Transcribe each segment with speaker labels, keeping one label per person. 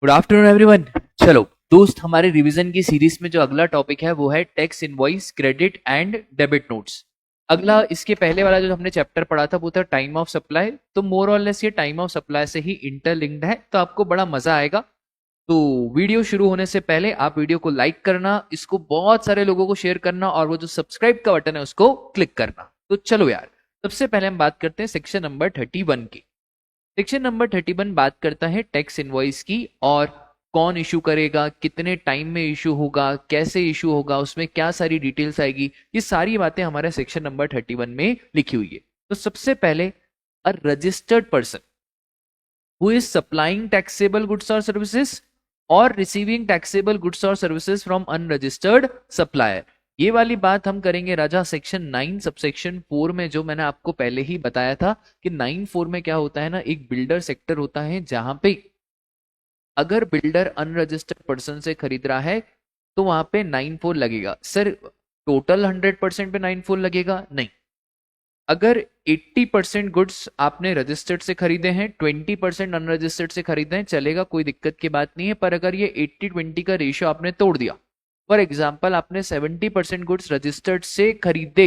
Speaker 1: Good afternoon everyone. चलो दोस्त, हमारे रिवीजन की सीरीज में जो अगला टॉपिक है वो है tax invoice, credit and debit notes. अगला, इसके पहले वाला जो हमने चैप्टर पढ़ा था वो था टाइम ऑफ सप्लाई। तो मोर और लेस ये टाइम ऑफ सप्लाई से ही इंटरलिंक्ड है, तो आपको बड़ा मजा आएगा। तो वीडियो शुरू होने से पहले आप वीडियो को लाइक करना, इसको बहुत सारे लोगों को शेयर करना और वो जो सब्सक्राइब का बटन है उसको क्लिक करना। तो चलो यार, सबसे पहले हम बात करते हैं सेक्शन नंबर 31 की। सेक्शन नंबर 31 बात करता है टैक्स इनवॉइस की, और कौन इशू करेगा, कितने टाइम में इशू होगा, कैसे इशू होगा, उसमें क्या सारी डिटेल्स आएगी, ये सारी बातें हमारे सेक्शन नंबर 31 में लिखी हुई है। तो सबसे पहले, अ registered person who is supplying taxable goods or services or receiving taxable goods or services from unregistered supplier। ये वाली बात हम करेंगे राजा सेक्शन 9 सबसेक्शन 4 में, जो मैंने आपको पहले ही बताया था कि 9(4) में क्या होता है ना, एक बिल्डर सेक्टर होता है जहां पे अगर बिल्डर अनरजिस्टर्ड पर्सन से खरीद रहा है तो वहां पे 9(4) लगेगा। सर टोटल 100% पे 9(4) लगेगा? नहीं। अगर 80% गुड्स आपने रजिस्टर्ड से खरीदे हैं, 20% अनरजिस्टर्ड से खरीदे हैं, चलेगा, कोई दिक्कत की बात नहीं है। पर अगर ये 80-20 का रेशियो आपने तोड़ दिया, फॉर एग्जाम्पल आपने 70% गुड्स रजिस्टर्ड से खरीदे,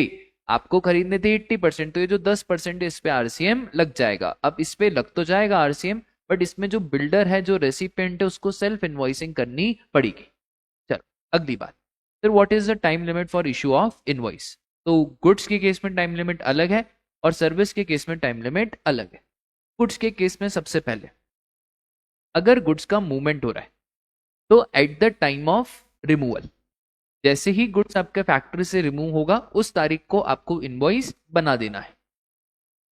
Speaker 1: आपको खरीदने थे 80%, तो ये जो 10% है इस पे आरसीएम लग जाएगा। अब इस पे लग तो जाएगा आरसीएम, बट इसमें जो बिल्डर है, जो रेसिपिएंट है, उसको सेल्फ इनवॉइसिंग करनी पड़ेगी। चलो अगली बात, sir what is the time limit for issue of invoice? तो गुड्स के केस में टाइम लिमिट अलग है और सर्विस के केस में टाइम लिमिट अलग है। गुड्स के केस में सबसे पहले, अगर गुड्स का मूवमेंट हो रहा है तो at the time of removal, जैसे ही गुड्स आपके फैक्ट्री से रिमूव होगा उस तारीख को आपको इनवॉइस बना देना है।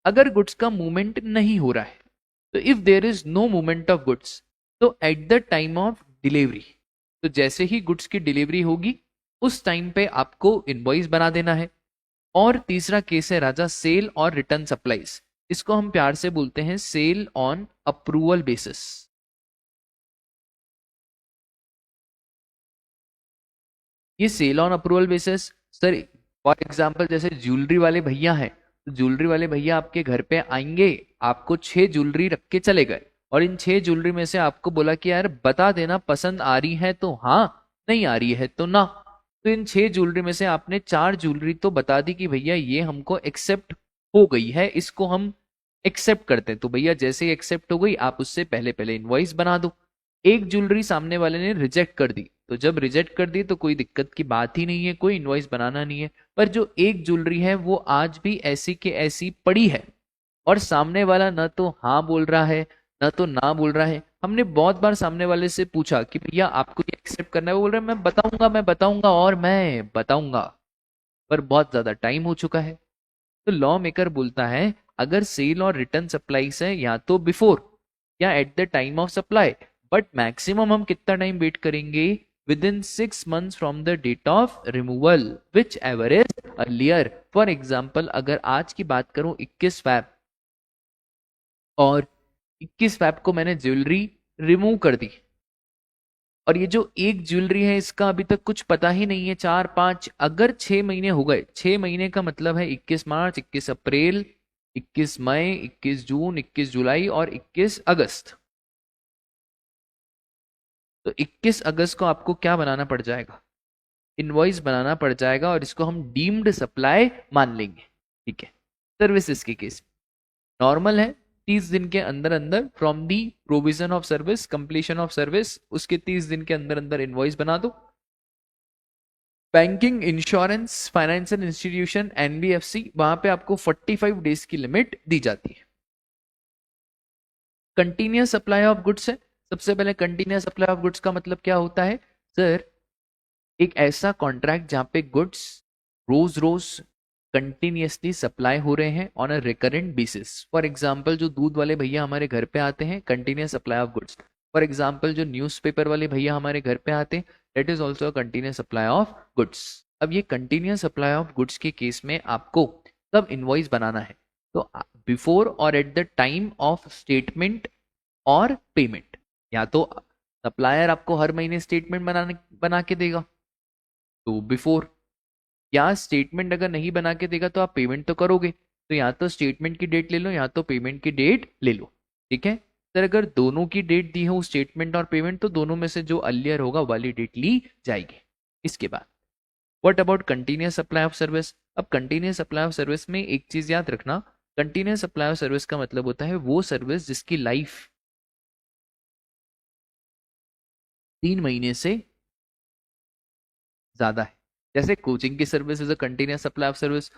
Speaker 1: अगर गुड्स का मूवमेंट नहीं हो रहा है, तो if there is no movement of goods, तो at the time of delivery, तो जैसे ही गुड्स की डिलीवरी होगी उस टाइम पे आपको इनवॉइस बना देना है। और तीसरा केस है राजा सेल और रिटर्न सप्लाईज। इसको हम प्यार से बोलते हैं सेल ऑन अप्रूवल बेसिस। ये sale on approval basis, sir for example जैसे ज्वेलरी वाले भैया हैं, तो ज्वेलरी वाले भैया आपके घर पे आएंगे, आपको 6 ज्वेलरी रख के चले गए, और इन 6 ज्वेलरी में से आपको बोला कि यार बता देना, पसंद आ रही है तो हाँ, नहीं आ रही है तो ना। तो इन 6 ज्वेलरी में से आपने 4 ज्वेलरी तो बता दी कि भैया ये हमको एक्सेप्ट हो गई है, इसको हम एक्सेप्ट करते हैं। तो भैया जैसे ही एक्सेप्ट हो गई, आप उससे पहले पहले इनवॉइस बना दो। एक ज्वेलरी सामने वाले ने रिजेक्ट कर दी, तो जब रिजेक्ट कर दी तो कोई दिक्कत की बात ही नहीं है, कोई इनवॉइस बनाना नहीं है। पर जो एक ज्वेलरी है वो आज भी ऐसी के ऐसी पड़ी है, और सामने वाला ना तो हाँ बोल रहा है ना तो ना बोल रहा है। हमने बहुत बार सामने वाले से पूछा कि भैया आपको ये एक्सेप्ट करना है, वो बोल रहा है मैं बताऊंगा और मैं बताऊंगा, पर बहुत ज्यादा टाइम हो चुका है। तो लॉ मेकर बोलता है अगर सेल और रिटर्न सप्लाईज है या तो बिफोर या at the time of supply, but maximum हम कितना टाइम वेट करेंगे, within 6 months from the date of removal, whichever is earlier. For example अगर आज की बात करूं 21 फैब, और 21 फैब को मैंने ज्वेलरी रिमूव कर दी, और ये जो एक ज्वेलरी है इसका अभी तक कुछ पता ही नहीं है, 4-5, अगर 6 महीने हो गए, 6 महीने का मतलब है 21 मार्च, 21 अप्रैल, 21 मई, 21 जून, 21 जुलाई और 21 अगस्त। तो 21 अगस्त को आपको क्या बनाना पड़ जाएगा, इनवॉइस बनाना पड़ जाएगा, और इसको हम डीम्ड सप्लाई मान लेंगे। ठीक है। सर्विसेज के केस नॉर्मल है, 30 दिन के अंदर अंदर from the provision of service, completion of service, उसके 30 दिन के अंदर अंदर इनवॉइस बना दो। Banking, insurance, financial institution, NBFC, वहां पे आपको 45 डेज की लिमिट दी जाती है। कंटिन्यूस सप्लाई ऑफ गुड्स है। सबसे पहले कंटिन्यूस सप्लाई ऑफ गुड्स का मतलब क्या होता है? सर एक ऐसा कॉन्ट्रैक्ट जहां पे गुड्स रोज रोज कंटिन्यूसली सप्लाई हो रहे हैं on a recurrent basis. For example जो दूध वाले भैया हमारे घर पे आते हैं, continuous supply of goods. For example जो न्यूज़पेपर वाले भैया हमारे घर पे आते हैं, that is also continuous supply of goods. अब ये कंटिन्यूस सप्लाई ऑफ गुड्स के केस में आपको कब इनवॉइस बनाना है? तो बिफोर और at the time of statement और पेमेंट। या तो सप्लायर आपको हर महीने स्टेटमेंट बना के देगा, तो बिफोर, या स्टेटमेंट अगर नहीं बना के देगा तो आप पेमेंट तो करोगे, तो या तो स्टेटमेंट की डेट ले लो या तो पेमेंट की डेट ले लो। ठीक है। सर अगर दोनों की डेट दी हो स्टेटमेंट और पेमेंट तो दोनों में से जो अर्लियर होगा वाली डेट ली जाएगी। इसके बाद what about continuous supply of service. अब कंटिन्यूअस सप्लाई ऑफ सर्विस में एक चीज याद रखना, कंटिन्यूअस सप्लाई ऑफ सर्विस का मतलब होता है वो सर्विस जिसकी लाइफ 3 महीने से ज्यादा है। जैसे कोचिंग की service is a continuous supply of service,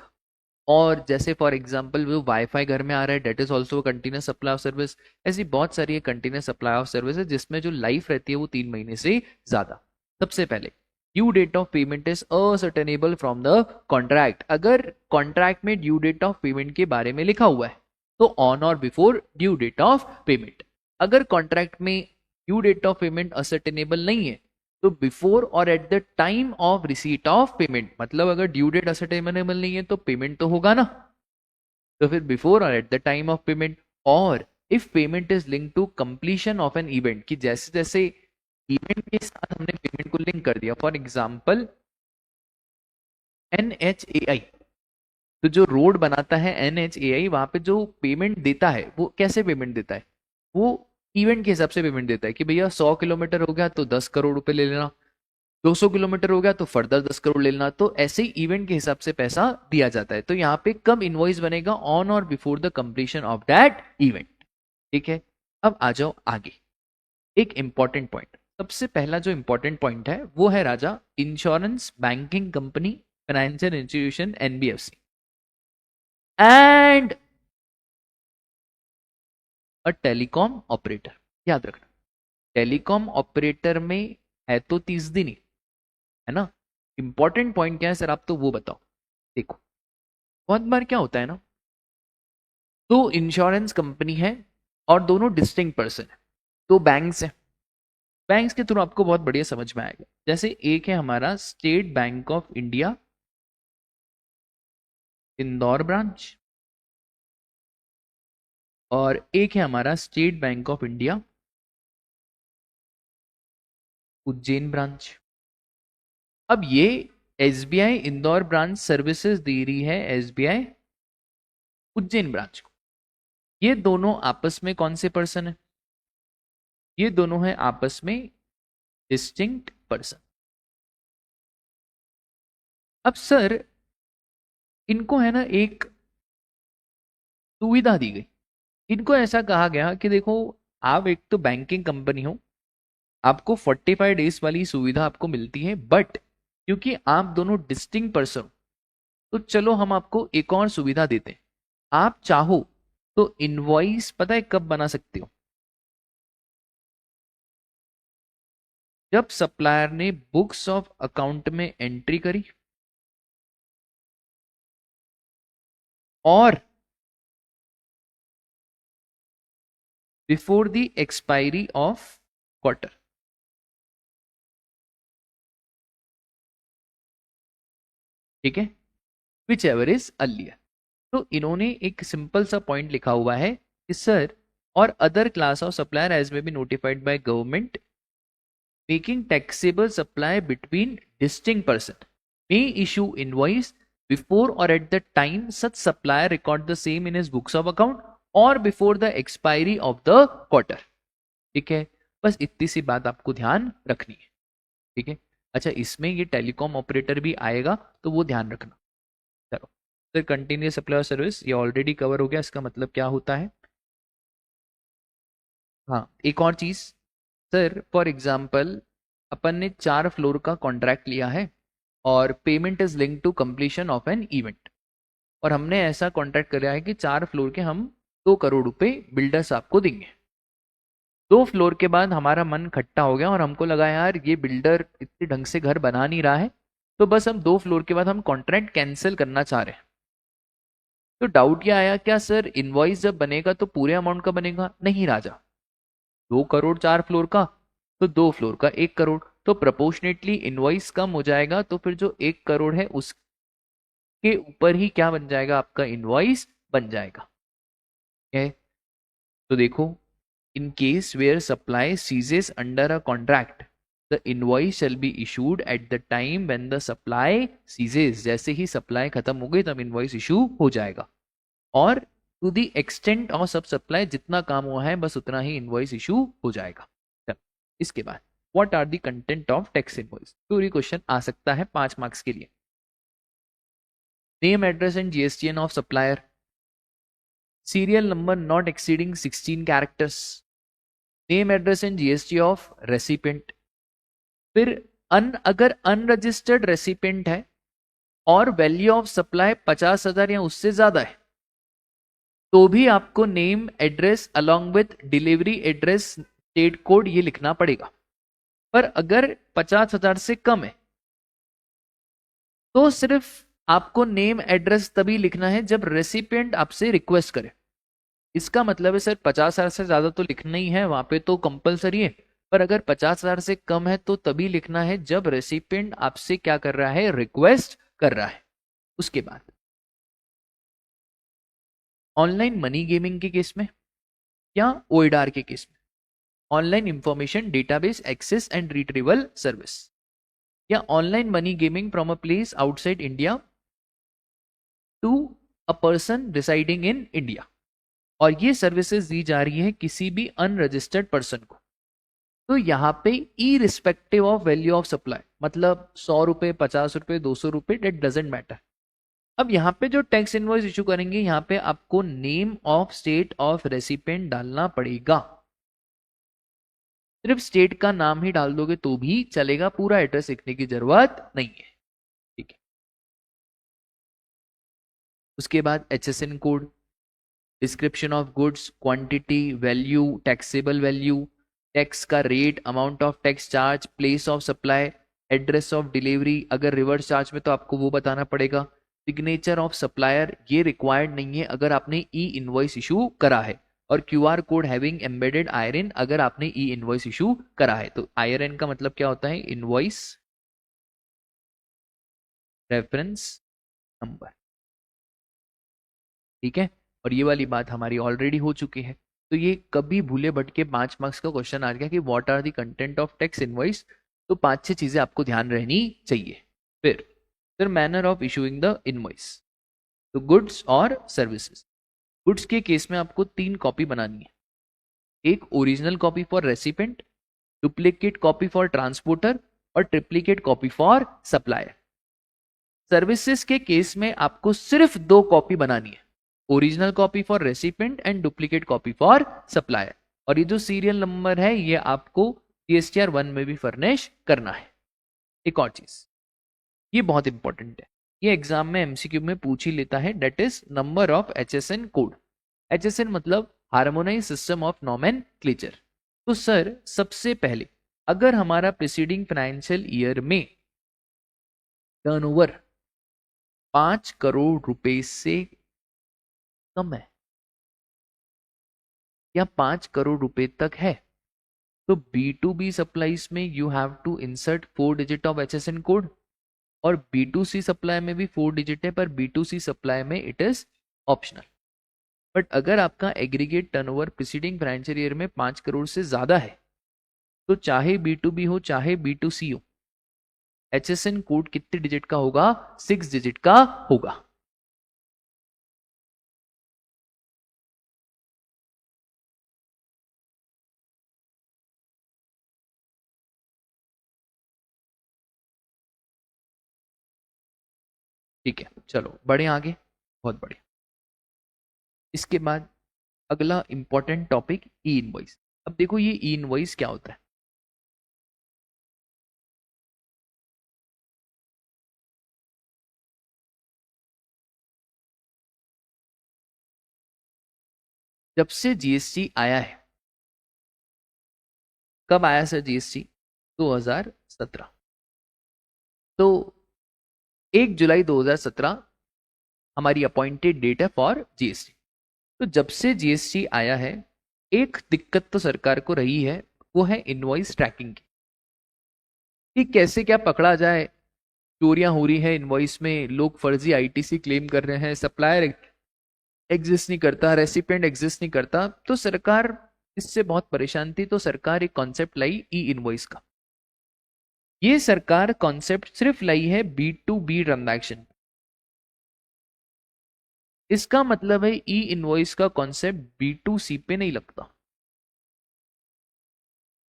Speaker 1: और जैसे फॉर एग्जांपल वो वाईफाई घर में आ रहा है date is also continuous supply of service. ऐसी बहुत सारी कंटिन्यूअस सप्लाई ऑफ सर्विस है जिसमें जो लाइफ रहती है वो 3 महीने से ज्यादा। सबसे पहले due date of payment is ascertainable from the contract. अगर कॉन्ट्रैक्ट में ड्यू डेट ऑफ पेमेंट के बारे में लिखा हुआ है तो ऑन और before due date of payment. अगर कॉन्ट्रैक्ट में due date of payment ascertainable नहीं है तो बिफोर और at the time of receipt of payment. मतलब अगर ड्यू डेट असर्टेनेबल नहीं है तो पेमेंट तो होगा ना, तो फिर बिफोर और at the time of payment. और if payment is link to completion of an event, कि जैसे जैसे इवेंट के साथ हमने पेमेंट को लिंक कर दिया, फॉर एग्जांपल NHAI, तो जो रोड बनाता है NHAI वहां पे जो पेमेंट देता है वो कैसे पेमेंट देता है, वो इवेंट के हिसाब से पेमेंट देता है कि भैया 100 किलोमीटर हो गया तो 10 करोड़ रुपए ले लेना, 200 किलोमीटर हो गया तो फर्दर 10 करोड़ ले लेना। तो ऐसे ही इवेंट के हिसाब से पैसा दिया जाता है। तो यहाँ पे कब इनवॉइस बनेगा, ऑन और before the completion of that event. ठीक है, अब आ जाओ आगे। एक इंपॉर्टेंट पॉइंट, सबसे पहला जो इंपॉर्टेंट पॉइंट है वो है राजा insurance, banking company, financial institution, NBFC and a telecom operator. याद रखना टेलीकॉम ऑपरेटर में है तो 30 दिन ही है ना। इंपॉर्टेंट पॉइंट क्या है सर आप तो वो बताओ। देखो बहुत बार क्या होता है ना, तो इंश्योरेंस कंपनी है और दोनों डिस्टिंक्ट पर्सन है, तो बैंक्स है। बैंक्स के थ्रू आपको बहुत बढ़िया समझ में आएगा। जैसे एक है हमारा state bank of India Indore branch, और एक है हमारा state bank of India Ujjain branch. अब ये SBI इंदौर ब्रांच सर्विसेज दे रही है SBI उज्जैन ब्रांच को। ये दोनों आपस में कौन से पर्सन है, ये दोनों है आपस में डिस्टिंक्ट पर्सन। अब सर इनको है ना एक सुविधा दी गई, इनको ऐसा कहा गया कि देखो आप एक तो बैंकिंग कंपनी हो, आपको 45 डेज वाली सुविधा आपको मिलती है, बट क्योंकि आप दोनों डिस्टिंक्ट पर्सन तो चलो हम आपको एक और सुविधा देते हैं। आप चाहो तो इनवॉइस पता है कब बना सकते हो, जब सप्लायर ने बुक्स ऑफ अकाउंट में एंट्री करी और before the expiry of quarter. ठीक है, विच एवर इज अर्लियर। तो इन्होंने एक सिंपल सा पॉइंट लिखा हुआ है कि सर और other class of supplier as may be notified by government making taxable supply between distinct person may issue invoice before or at the time such supplier record the same in his books of account or before the expiry of the quarter। ठीक है, बस इतनी सी बात आपको ध्यान रखनी है। ठीक है, अच्छा इसमें ये टेलीकॉम ऑपरेटर भी आएगा तो वो ध्यान रखना। चलो सर कंटिन्यूअस सप्लाई सर्विस ये ऑलरेडी कवर हो गया, इसका मतलब क्या होता है। हाँ एक और चीज सर, फॉर एग्जाम्पल अपन ने 4 फ्लोर का कॉन्ट्रैक्ट लिया है और payment is link to completion of an event, और हमने ऐसा कॉन्ट्रैक्ट कराया है कि 4 फ्लोर के हम 2 करोड़ रुपए बिल्डर साहब को देंगे। 2 फ्लोर के बाद हमारा मन खट्टा हो गया और हमको लगा यार ये बिल्डर इतने ढंग से घर बना नहीं रहा है, तो बस हम 2 फ्लोर के बाद हम कॉन्ट्रैक्ट कैंसिल करना चाह रहे हैं। तो डाउट ये आया क्या सर इनवॉइस जब बनेगा तो पूरे अमाउंट का बनेगा, नहीं राजा, 2 करोड़ 4 फ्लोर का तो 2 फ्लोर का 1 करोड़, तो प्रोपोर्शनेटली इनवॉइस कम हो जाएगा, तो फिर जो 1 करोड़ है उसके ऊपर ही क्या बन जाएगा आपका इनवॉइस बन जाएगा। है तो देखो in case where supply ceases under a contract the invoice shall be issued at the time when the supply ceases. जैसे ही सप्लाई खत्म हो गई तब इनवॉइस इशू हो जाएगा। और टू द एक्सटेंट ऑफ सब सप्लाई, जितना काम हुआ है बस उतना ही इनवॉइस इशू हो जाएगा। चलो इसके बाद what are the content of tax invoice, पूरी क्वेश्चन आ सकता है 5 मार्क्स के लिए। Name address and GSTN of supplier, serial number not exceeding 16 characters, name address and GST of recipient. फिर अगर अनरजिस्टर्ड रेसिपेंट है और वैल्यू ऑफ सप्लाई 50,000 या उससे ज्यादा है तो भी आपको name address along with delivery address state code ये लिखना पड़ेगा। पर अगर 50,000 से कम है तो सिर्फ आपको नेम एड्रेस तभी लिखना है जब रेसिपिएंट आपसे रिक्वेस्ट करे। इसका मतलब है सर 50,000 से ज्यादा तो लिखना ही है, वहां पे तो कंपलसरी है, पर अगर 50,000 से कम है तो तभी लिखना है जब रेसिपिएंट आपसे क्या कर रहा है, रिक्वेस्ट कर रहा है। उसके बाद ऑनलाइन मनी गेमिंग के केस में या ओएडआर के केस में, online information database access and retrieval service, या online money gaming from a place outside India to a person residing in India, और ये सर्विसेज दी जा रही है किसी भी अनरजिस्टर्ड पर्सन को। तो यहाँ पे irrespective of value of supply, मतलब 100 रुपए, 50 रुपए, 200 रुपए, डेट डजेंट मैटर। अब यहाँ पे जो टैक्स इनवॉइस इशू करेंगे यहाँ पे आपको name of state of recipient डालना पड़ेगा। सिर्फ स्टेट का नाम ही डाल दोगे तो भी चलेगा, पूरा एड्रेस लिखने की जरूरत नहीं है। ठीक है, उसके बाद HSN code, description of goods, quantity, value, taxable value, tax का rate, amount of tax charge, place of supply, address of delivery, अगर रिवर्स चार्ज में तो आपको वो बताना पड़ेगा, सिग्नेचर ऑफ सप्लायर, ये रिक्वायर्ड नहीं है अगर आपने ई इनवॉइस इशू करा है, और QR code having embedded IRN अगर आपने ई इनवॉइस इशू करा है। तो IRN का मतलब क्या होता है, इनवॉइस रेफरेंस नंबर। ठीक है, और ये वाली बात हमारी ऑलरेडी हो चुकी है। तो ये कभी भूले भटके 5 मार्क्स का क्वेश्चन आ गया कि what are the content of tax invoice, तो 5-6 चीजें आपको ध्यान रहनी चाहिए। फिर manner of issuing the invoice, तो गुड्स और सर्विसेज। गुड्स के केस में आपको 3 कॉपी बनानी है, एक original copy for recipient, duplicate copy for transporter, और triplicate copy for supplier. Services के केस में आपको सिर्फ 2 कॉपी बनानी है, original copy for recipient and duplicate copy for supplier. और ये जो सीरियल नंबर है ये आपको GSTR 1 में भी फर्निश करना है। एक और चीज, ये बहुत इंपॉर्टेंट है, ये एग्जाम में MCQ में पूछ ही लेता है, date is number of HSN code. HSN मतलब हार्मोनाइज सिस्टम ऑफ नॉमेनक्लेचर। तो सर सबसे पहले अगर हमारा प्रीसीडिंग फाइनेंशियल ईयर में टर्नओवर 5 करोड़ रुपए से कम है या 5 करोड़ रुपए तक है तो B2B सप्लाईज में you have to insert 4 digit of HSN code, और B2C सप्लाई में भी 4 डिजिट है, पर B2C सप्लाई में इट इज ऑप्शनल। बट अगर आपका aggregate turnover preceding financial year में 5 करोड़ से ज्यादा है तो चाहे B2B हो चाहे B2C हो, HSN कोड कितने डिजिट का होगा, 6 डिजिट का होगा। ठीक है, चलो बढ़े आगे, बहुत बढ़िया। इसके बाद अगला इंपॉर्टेंट टॉपिक ई इनवॉइस। अब देखो ये ई इनवॉइस क्या होता है। जब से GST आया है, कब आया सर GST, 2017, तो 1 जुलाई 2017 हमारी अपॉइंटेड डेट है फॉर GST। तो जब से GST आया है एक दिक्कत तो सरकार को रही है, वो है इनवॉइस ट्रैकिंग की, कि कैसे क्या पकड़ा जाए। चोरियां हो रही है इनवॉइस में, लोग फर्जी ITC क्लेम कर रहे हैं, सप्लायर एग्जिस्ट नहीं करता, रेसिपेंट एग्जिस्ट नहीं करता, तो सरकार इससे बहुत परेशान थी। तो सरकार एक कॉन्सेप्ट लाई ई इनवॉइस का। ये सरकार कॉन्सेप्ट सिर्फ लाई है B2B ट्रांजैक्शन, इसका मतलब है ई इनवॉइस का कॉन्सेप्ट B2C पे नहीं लगता।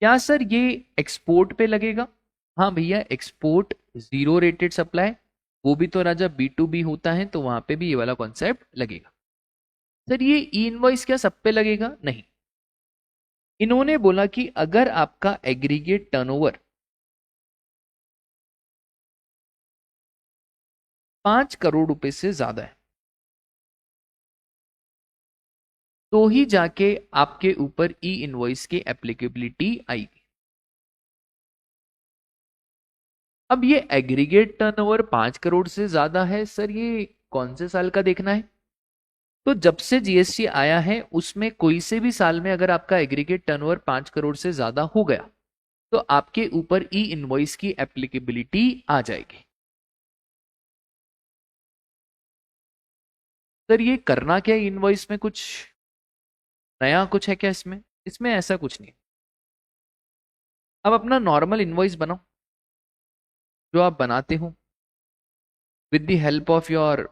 Speaker 1: क्या सर ये एक्सपोर्ट पे लगेगा? हाँ भैया, एक्सपोर्ट जीरो रेटेड सप्लाई, वो भी तो राजा B2B होता है, तो वहां पे भी ये वाला कॉन्सेप्ट लगेगा। सर ये ई इनवॉइस क्या सब पे लगेगा? नहीं। इन्होंने बोला कि अगर आपका एग्रीगेट टर्नओवर 5 करोड़ रुपए से ज्यादा है तो ही जाके आपके ऊपर ई इनवॉइस की एप्लीकेबिलिटी आएगी। अब ये एग्रीगेट टर्नओवर 5 करोड़ से ज्यादा है, सर ये कौन से साल का देखना है? तो जब से जीएसटी आया है उसमें कोई से भी साल में अगर आपका एग्रीगेट टर्नओवर 5 करोड़ से ज्यादा हो गया तो आपके ऊपर ई इनवॉइस की एप्लीकेबिलिटी आ जाएगी। सर ये करना क्या है इनवॉइस में? कुछ नया कुछ है क्या इसमें? इसमें ऐसा कुछ नहीं। अब अपना नॉर्मल इनवॉइस बनाओ जो आप बनाते हो with the help of your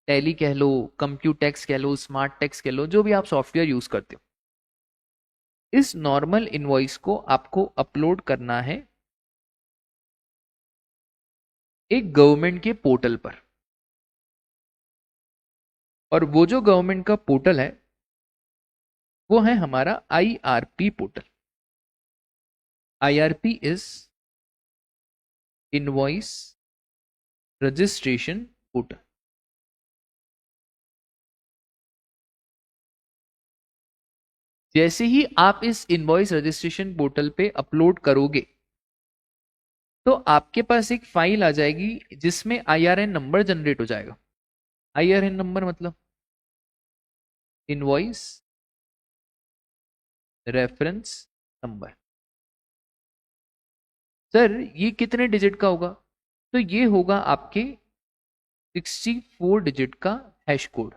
Speaker 1: tally कह लो, कंप्यूटेक्स कह लो, स्मार्ट टेक्स कह लो, जो भी आप सॉफ्टवेयर यूज करते हो। इस नॉर्मल इनवॉइस को आपको अपलोड करना है एक गवर्नमेंट के पोर्टल पर, और वो जो गवर्नमेंट का पोर्टल है वो है हमारा IRP portal. IRP is invoice registration portal. जैसे ही आप इस इनवॉइस रजिस्ट्रेशन पोर्टल पे अपलोड करोगे तो आपके पास एक फाइल आ जाएगी जिसमें IRN नंबर जनरेट हो जाएगा। IRN नंबर मतलब इनवॉइस रेफरेंस नंबर। सर ये कितने डिजिट का होगा? तो ये होगा आपके 64 डिजिट का हैश कोड।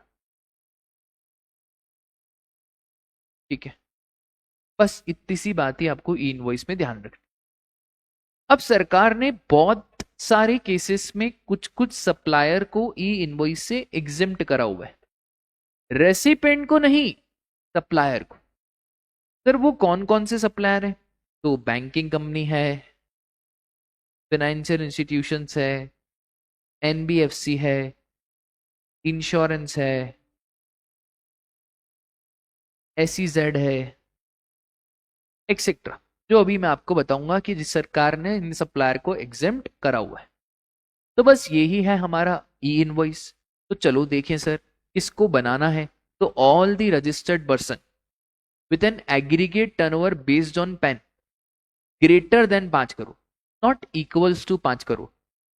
Speaker 1: ठीक है, बस इतनी सी बात ही आपको ई इनवॉइस में ध्यान रखनी। अब सरकार ने बहुत सारे केसेस में कुछ कुछ सप्लायर को ई इनवॉइस से एग्जिम्प्ट करा हुआ है, रेसिपेंट को नहीं, सप्लायर को। सर वो कौन कौन से सप्लायर हैं? तो बैंकिंग कंपनी है, फाइनेंशियल इंस्टीट्यूशंस है, NBFC है, इंश्योरेंस है, SEZ है, एक्सेट्रा, जो अभी मैं आपको बताऊंगा कि जिस सरकार ने इन सप्लायर को एग्जेम्प्ट करा हुआ है। तो बस यही है हमारा ई इनवॉइस। तो चलो देखें सर, इसको बनाना है तो all the registered person with an aggregate turnover based on PAN greater than 5 crore, not equals to 5 crore.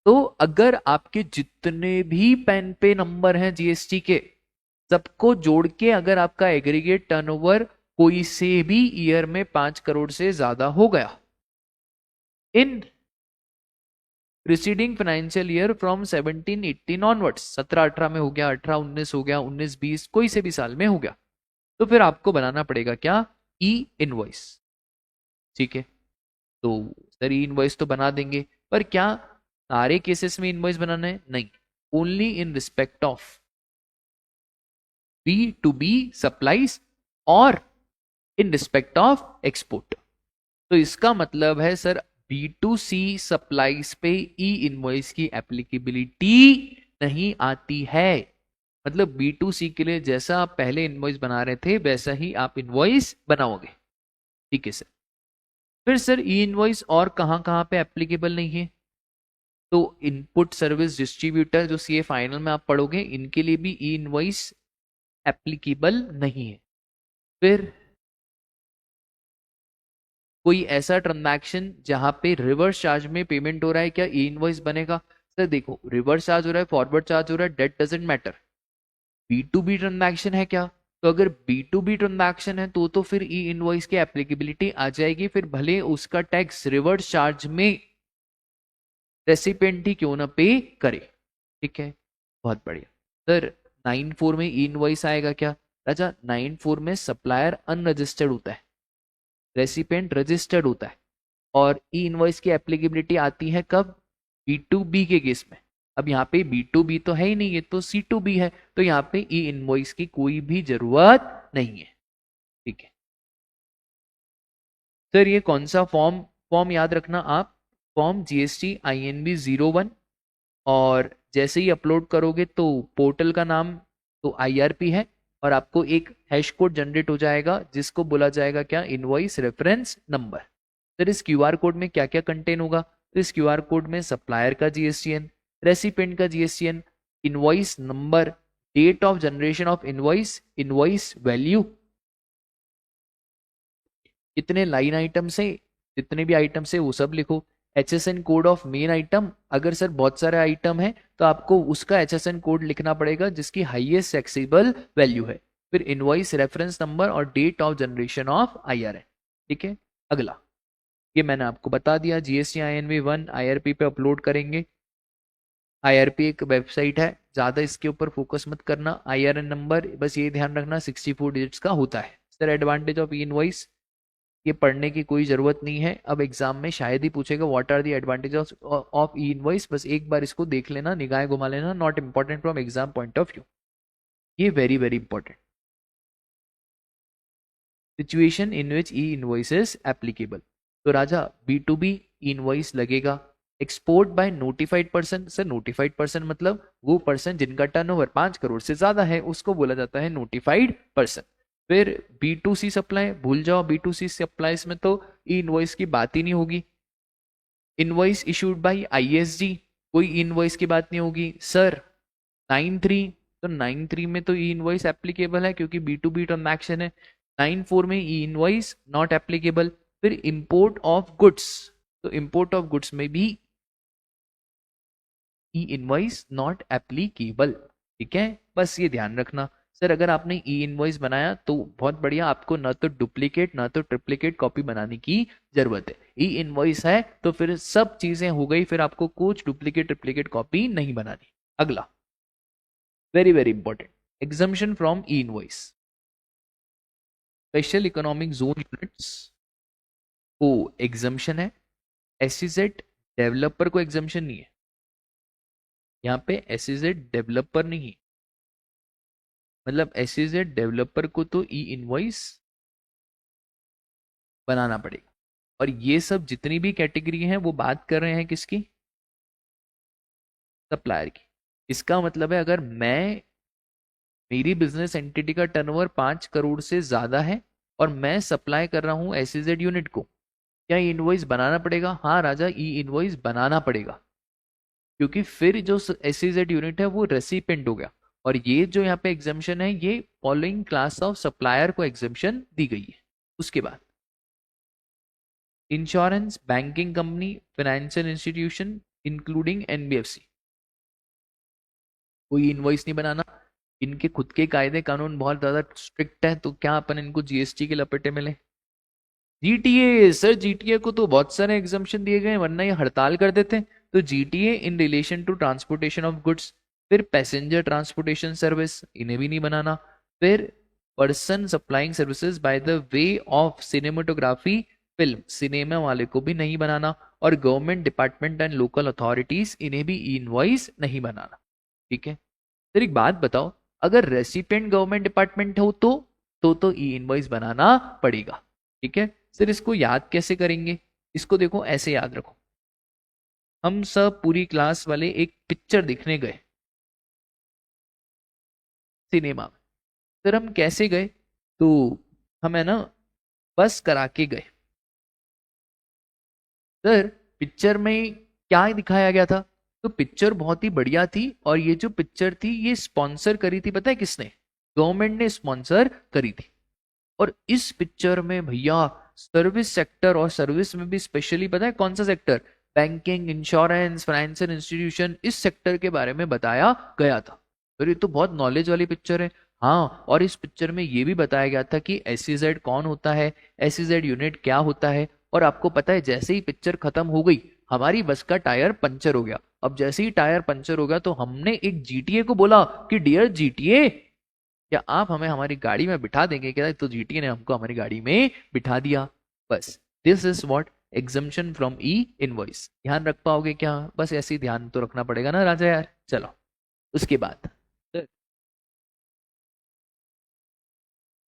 Speaker 1: तो अगर आपके जितने भी पैन पे नंबर हैं जीएसटी के, सबको जोड़ के अगर आपका एग्रीगेट टर्नओवर कोई से भी ईयर में 5 करोड़ से ज्यादा हो गया इन preceding financial year from 17-18 onwards, 17-18 में हो गया, 18-19 हो गया, 19-20 कोई से भी साल में हो गया, तो फिर आपको बनाना पड़ेगा क्या? ई इनवॉइस। ठीक है, तो सर ई इनवॉइस तो बना देंगे, पर क्या सारे केसेस में इनवॉइस बनाना है? नहीं, only in respect of B2B supplies और इन रिस्पेक्ट ऑफ एक्सपोर्ट। तो इसका मतलब है सर B2C सप्लाईज पे ई इनवॉइस की एप्लीकेबिलिटी नहीं आती है। मतलब B2C के लिए जैसा आप पहले इनवॉइस बना रहे थे वैसा ही आप इनवॉइस बनाओगे। ठीक है सर। फिर सर ई इनवॉइस और कहां कहां पे एप्लीकेबल नहीं है? तो इनपुट सर्विस डिस्ट्रीब्यूटर जो CA फाइनल में आप पढ़ोगे, इनके लिए भी ई इनवॉइस एप्लीकेबल नहीं है। फिर कोई ऐसा ट्रांजैक्शन जहां पे रिवर्स चार्ज में पेमेंट हो रहा है, क्या ई इनवॉइस बनेगा? सर देखो, रिवर्स चार्ज हो रहा है, फॉरवर्ड चार्ज हो रहा है, date doesn't matter. B2B transaction है क्या? तो अगर B2B ट्रांजैक्शन है तो फिर ई इनवॉइस की एप्लीकेबिलिटी आ जाएगी, फिर भले उसका टैक्स रिवर्स चार्ज में रेसिपेंट ही क्यों ना पे करे। ठीक है, बहुत बढ़िया। सर 9(4) में ई इनवॉइस आएगा क्या? राजा 9(4) में सप्लायर अनरजिस्टर्ड होता है, रेसिपेंट रजिस्टर्ड होता है, और ई इनवॉइस की एप्लीकेबिलिटी आती है कब? B2B के केस में। अब यहाँ पे B2B तो है ही नहीं, ये तो C2B है, तो यहाँ पे ई इनवॉइस की कोई भी जरूरत नहीं है। ठीक है सर, ये कौन सा फॉर्म फॉर्म याद रखना आप, फॉर्म GST INB 01, और जैसे ही अपलोड करोगे तो पोर्टल का नाम तो IRP है, और आपको एक हैश कोड जनरेट हो जाएगा जिसको बोला जाएगा क्या, इनवॉइस रेफरेंस नंबर। फिर इस QR कोड में क्या क्या कंटेन होगा, तो इस QR कोड में सप्लायर का GSTN, रेसिपेंट का GSTN, invoice number, date of generation of invoice, invoice value, कितने लाइन आइटम से, जितने भी आइटम से वो सब लिखो। HSN code of main item, अगर सर बहुत सारे आइटम है तो आपको उसका HSN कोड लिखना पड़ेगा जिसकी हाईएस्ट एक्सेसिबल वैल्यू है। फिर इनवॉइस रेफरेंस नंबर और date of generation of IRN। ठीक है, अगला ये मैंने आपको बता दिया, GST INB 1 IRP पे अपलोड करेंगे। IRP एक वेबसाइट है, ज्यादा इसके ऊपर फोकस मत करना। IRN नंबर बस ये ध्यान रखना 64 डिजिट्स का होता है। Sir advantage of e invoice, ये पढ़ने की कोई जरूरत नहीं है, अब एग्जाम में शायद ही पूछेगा what are the advantages of e invoice, बस एक बार इसको देख लेना, निगाहें घुमा लेना, not important from exam point of view. ये very very important. Situation in which e invoice is applicable, तो राजा B2B इनवॉइस लगेगा। Export by notified person, sir notified person मतलब वो पर्सन जिनका टर्नओवर 5 करोड़ से ज्यादा है उसको बोला जाता है नोटिफाइड पर्सन। फिर B2C सप्लाई, भूल जाओ B2C सप्लाईज में तो ई इनवॉइस की बात ही नहीं होगी। इनवॉइस इशूड बाय ISD, कोई इनवॉइस की बात नहीं होगी। सर 9.3, तो 9.3 में तो ई इनवॉइस एप्लीकेबल है क्योंकि B2B ट्रांजैक्शन है। 9.4 में ई इनवॉइस नॉट एप्लीकेबल। फिर इंपोर्ट ऑफ गुड्स, तो इंपोर्ट ऑफ गुड्स में भी ई इनवॉइस नॉट एप्लीकेबल। ठीक है, बस ये ध्यान रखना। सर अगर आपने ई इनवॉइस बनाया तो बहुत बढ़िया, आपको ना तो डुप्लीकेट ना तो ट्रिप्लीकेट कॉपी बनाने की जरूरत है। ई इनवॉइस है तो फिर सब चीजें हो गई, फिर आपको कुछ डुप्लीकेट ट्रिप्लीकेट कॉपी नहीं बनानी। अगला very very important, exemption from e invoice. Special economic zone units को एग्जम्पशन है, SEZ डेवलपर को एग्जम्पशन नहीं है। यहाँ पे SEZ डेवलपर नहीं, मतलब SEZ डेवलपर को तो ई इनवॉइस बनाना पड़ेगा। और ये सब जितनी भी कैटेगरी हैं वो बात कर रहे हैं किसकी, सप्लायर की। इसका मतलब है अगर मैं, मेरी बिजनेस एंटिटी का टर्नओवर 5 करोड़ से ज्यादा है और मैं सप्लाई कर रहा हूं SEZ यूनिट को, क्या ई इनवॉइस बनाना पड़ेगा? हाँ राजा, ई इनवॉइस बनाना पड़ेगा, क्योंकि फिर जो SEZ यूनिट है वो रेसिपेंट हो गया। और ये जो यहाँ पे एग्जाम्पशन है ये फॉलोइंग क्लास ऑफ सप्लायर को एग्जाम्पशन दी गई है। उसके बाद insurance, banking company, financial institution including NBFC, कोई इनवॉइस नहीं बनाना। इनके खुद के कायदे कानून बहुत ज्यादा स्ट्रिक्ट है, तो क्या अपन इनको GST के लपेटे में ले। GTA, सर GTA को तो बहुत सारे एग्जाम्पशन दिए गए वरना ये हड़ताल कर देते। तो GTA in relation to transportation of goods, फिर पैसेंजर ट्रांसपोर्टेशन सर्विस, इन्हें भी नहीं बनाना। फिर person supplying services by the way of cinematography film, cinema वाले को भी नहीं बनाना। और government department and local authorities, इन्हें भी इनवॉइस नहीं बनाना। ठीक है सर, एक बात बताओ, अगर रेसिपेंट गवर्नमेंट डिपार्टमेंट हो तो ई इनवॉइस बनाना पड़ेगा। ठीक है सर, इसको याद कैसे करेंगे? इसको देखो ऐसे याद रखो, हम सब पूरी क्लास वाले एक पिक्चर देखने गए सिनेमा में। सर हम कैसे गए, तो हम है ना बस करा के गए। सर पिक्चर में क्या दिखाया गया था, तो पिक्चर बहुत ही बढ़िया थी, और ये जो पिक्चर थी ये स्पॉन्सर करी थी, पता है किसने? गवर्नमेंट ने स्पॉन्सर करी थी। और इस पिक्चर में भैया सर्विस सेक्टर, और सर्विस में भी स्पेशली पता है कौन सा sector, banking, insurance, financial institution, इस सेक्टर के बारे में बताया गया था। तो ये तो बहुत नॉलेज वाली पिक्चर है। हाँ, और इस पिक्चर में ये भी बताया गया था कि SEZ कौन होता है, SEZ यूनिट क्या होता है। और आपको पता है जैसे ही पिक्चर खत्म हो गई हमारी बस का टायर पंचर हो गया। अब जैसे ही टायर पंचर हो गया तो हमने एक GTA को बोला कि डियर GTA, क्या आप हमें हमारी गाड़ी में बिठा देंगे क्या? तो GTA ने हमको हमारी गाड़ी में बिठा दिया। बस this is what exemption from e invoice. ध्यान रख पाओगे क्या? बस ऐसे ही ध्यान तो रखना पड़ेगा ना राजा यार। चलो उसके बाद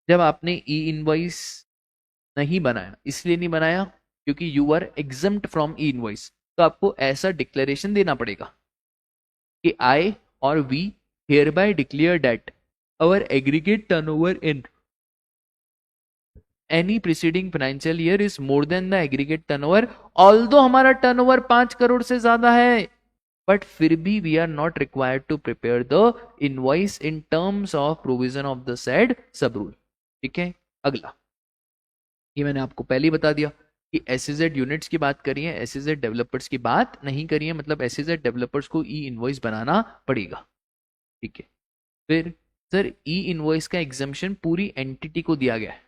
Speaker 1: जब आपने ई इनवॉइस नहीं बनाया, इसलिए नहीं बनाया क्योंकि you are exempt from e invoice, तो आपको ऐसा डिक्लेरेशन देना पड़ेगा कि आई और we hereby declare that our aggregate turnover in any preceding financial year is more than the aggregate turnover, although हमारा turnover 5 करोड़ से ज्यादा है, but फिर भी we are not required to prepare the invoice in terms of provision of the said sub rule। ठीक है, अगला ये मैंने आपको पहले ही बता दिया कि एसईजेड यूनिट्स की बात करी है, एसईजेड डेवलपर्स की बात नहीं करी है, मतलब एसईजेड डेवलपर्स को ई इनवॉइस बनाना पड़ेगा। ठीक है, फिर सर ई इनवॉइस का एग्जाम्शन पूरी एंटिटी को दिया गया है।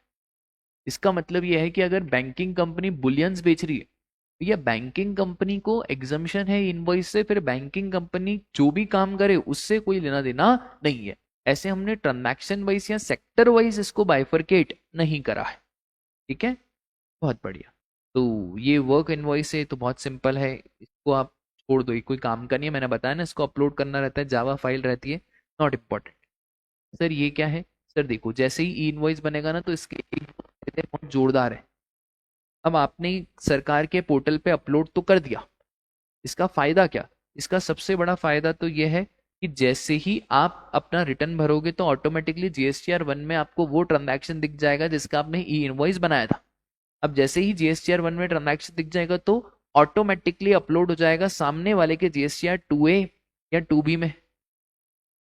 Speaker 1: इसका मतलब यह है कि अगर बैंकिंग कंपनी बुलियंस बेच रही है तो यह बैंकिंग कंपनी को एग्जाम्शन है इनवॉइस से, फिर बैंकिंग कंपनी जो भी काम करे उससे कोई लेना देना नहीं है। ऐसे हमने ट्रांजैक्शन वाइज या सेक्टर वाइज इसको बाइफरकेट नहीं करा है। ठीक है, बहुत बढ़िया। तो ये वर्क इनवॉइस है तो बहुत सिंपल है, इसको आप छोड़ दो, ये कोई काम का नहीं है। मैंने बताया ना, इसको अपलोड करना रहता है, जावा फाइल रहती है, नॉट इम्पॉर्टेंट। सर ये क्या है? सर देखो, जैसे ही ई इनवॉइस बनेगा ना तो इसके बहुत जोरदार है। अब आपने सरकार के पोर्टल पे अपलोड तो कर दिया, इसका फायदा क्या? इसका सबसे बड़ा फायदा तो यह है कि जैसे ही आप अपना रिटर्न भरोगे तो ऑटोमेटिकली जीएसटीआर 1 में आपको वो ट्रांजैक्शन दिख जाएगा जिसका आपने ई इनवॉइस बनाया था। अब जैसे ही जीएसटीआर 1 में ट्रांजैक्शन दिख जाएगा तो ऑटोमेटिकली अपलोड हो जाएगा सामने वाले के जीएसटीआर 2A या 2B में।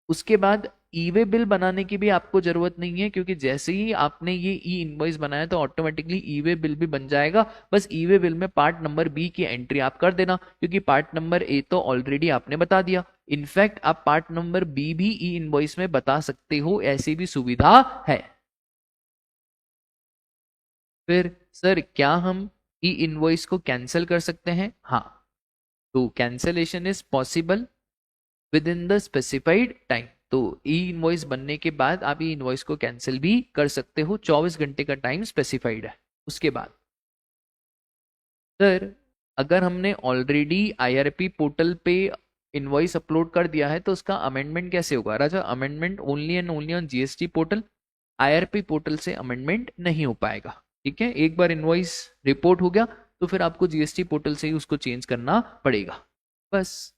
Speaker 1: उसके बाद ई वे बिल बनाने की भी आपको जरूरत नहीं है, क्योंकि जैसे ही आपने ये ई इनवॉइस बनाया तो ऑटोमेटिकली ई वे बिल भी बन जाएगा। बस ई वे बिल में पार्ट नंबर बी की एंट्री आप कर देना, क्योंकि पार्ट नंबर ए तो ऑलरेडी आपने बता दिया। इनफैक्ट आप पार्ट नंबर बी भी ई इनवॉइस में बता सकते हो, ऐसी भी सुविधा है। फिर सर क्या हम ई इनवॉइस को कैंसिल कर सकते हैं? हाँ, तो cancellation is possible with in the specified time. तो ई इनवॉइस बनने के बाद आप ई इनवॉइस को कैंसिल भी कर सकते हो, 24 घंटे का टाइम स्पेसिफाइड है। उसके बाद सर अगर हमने ऑलरेडी आईआरपी पोर्टल पे इनवॉइस अपलोड कर दिया है तो उसका अमेंडमेंट कैसे होगा? राजा, amendment only and only on GST portal, IRP portal से अमेंडमेंट नहीं हो पाएगा। ठीक है, एक बार इनवॉइस रिपोर्ट हो गया तो फिर आपको जीएसटी पोर्टल से ही उसको चेंज करना पड़ेगा। बस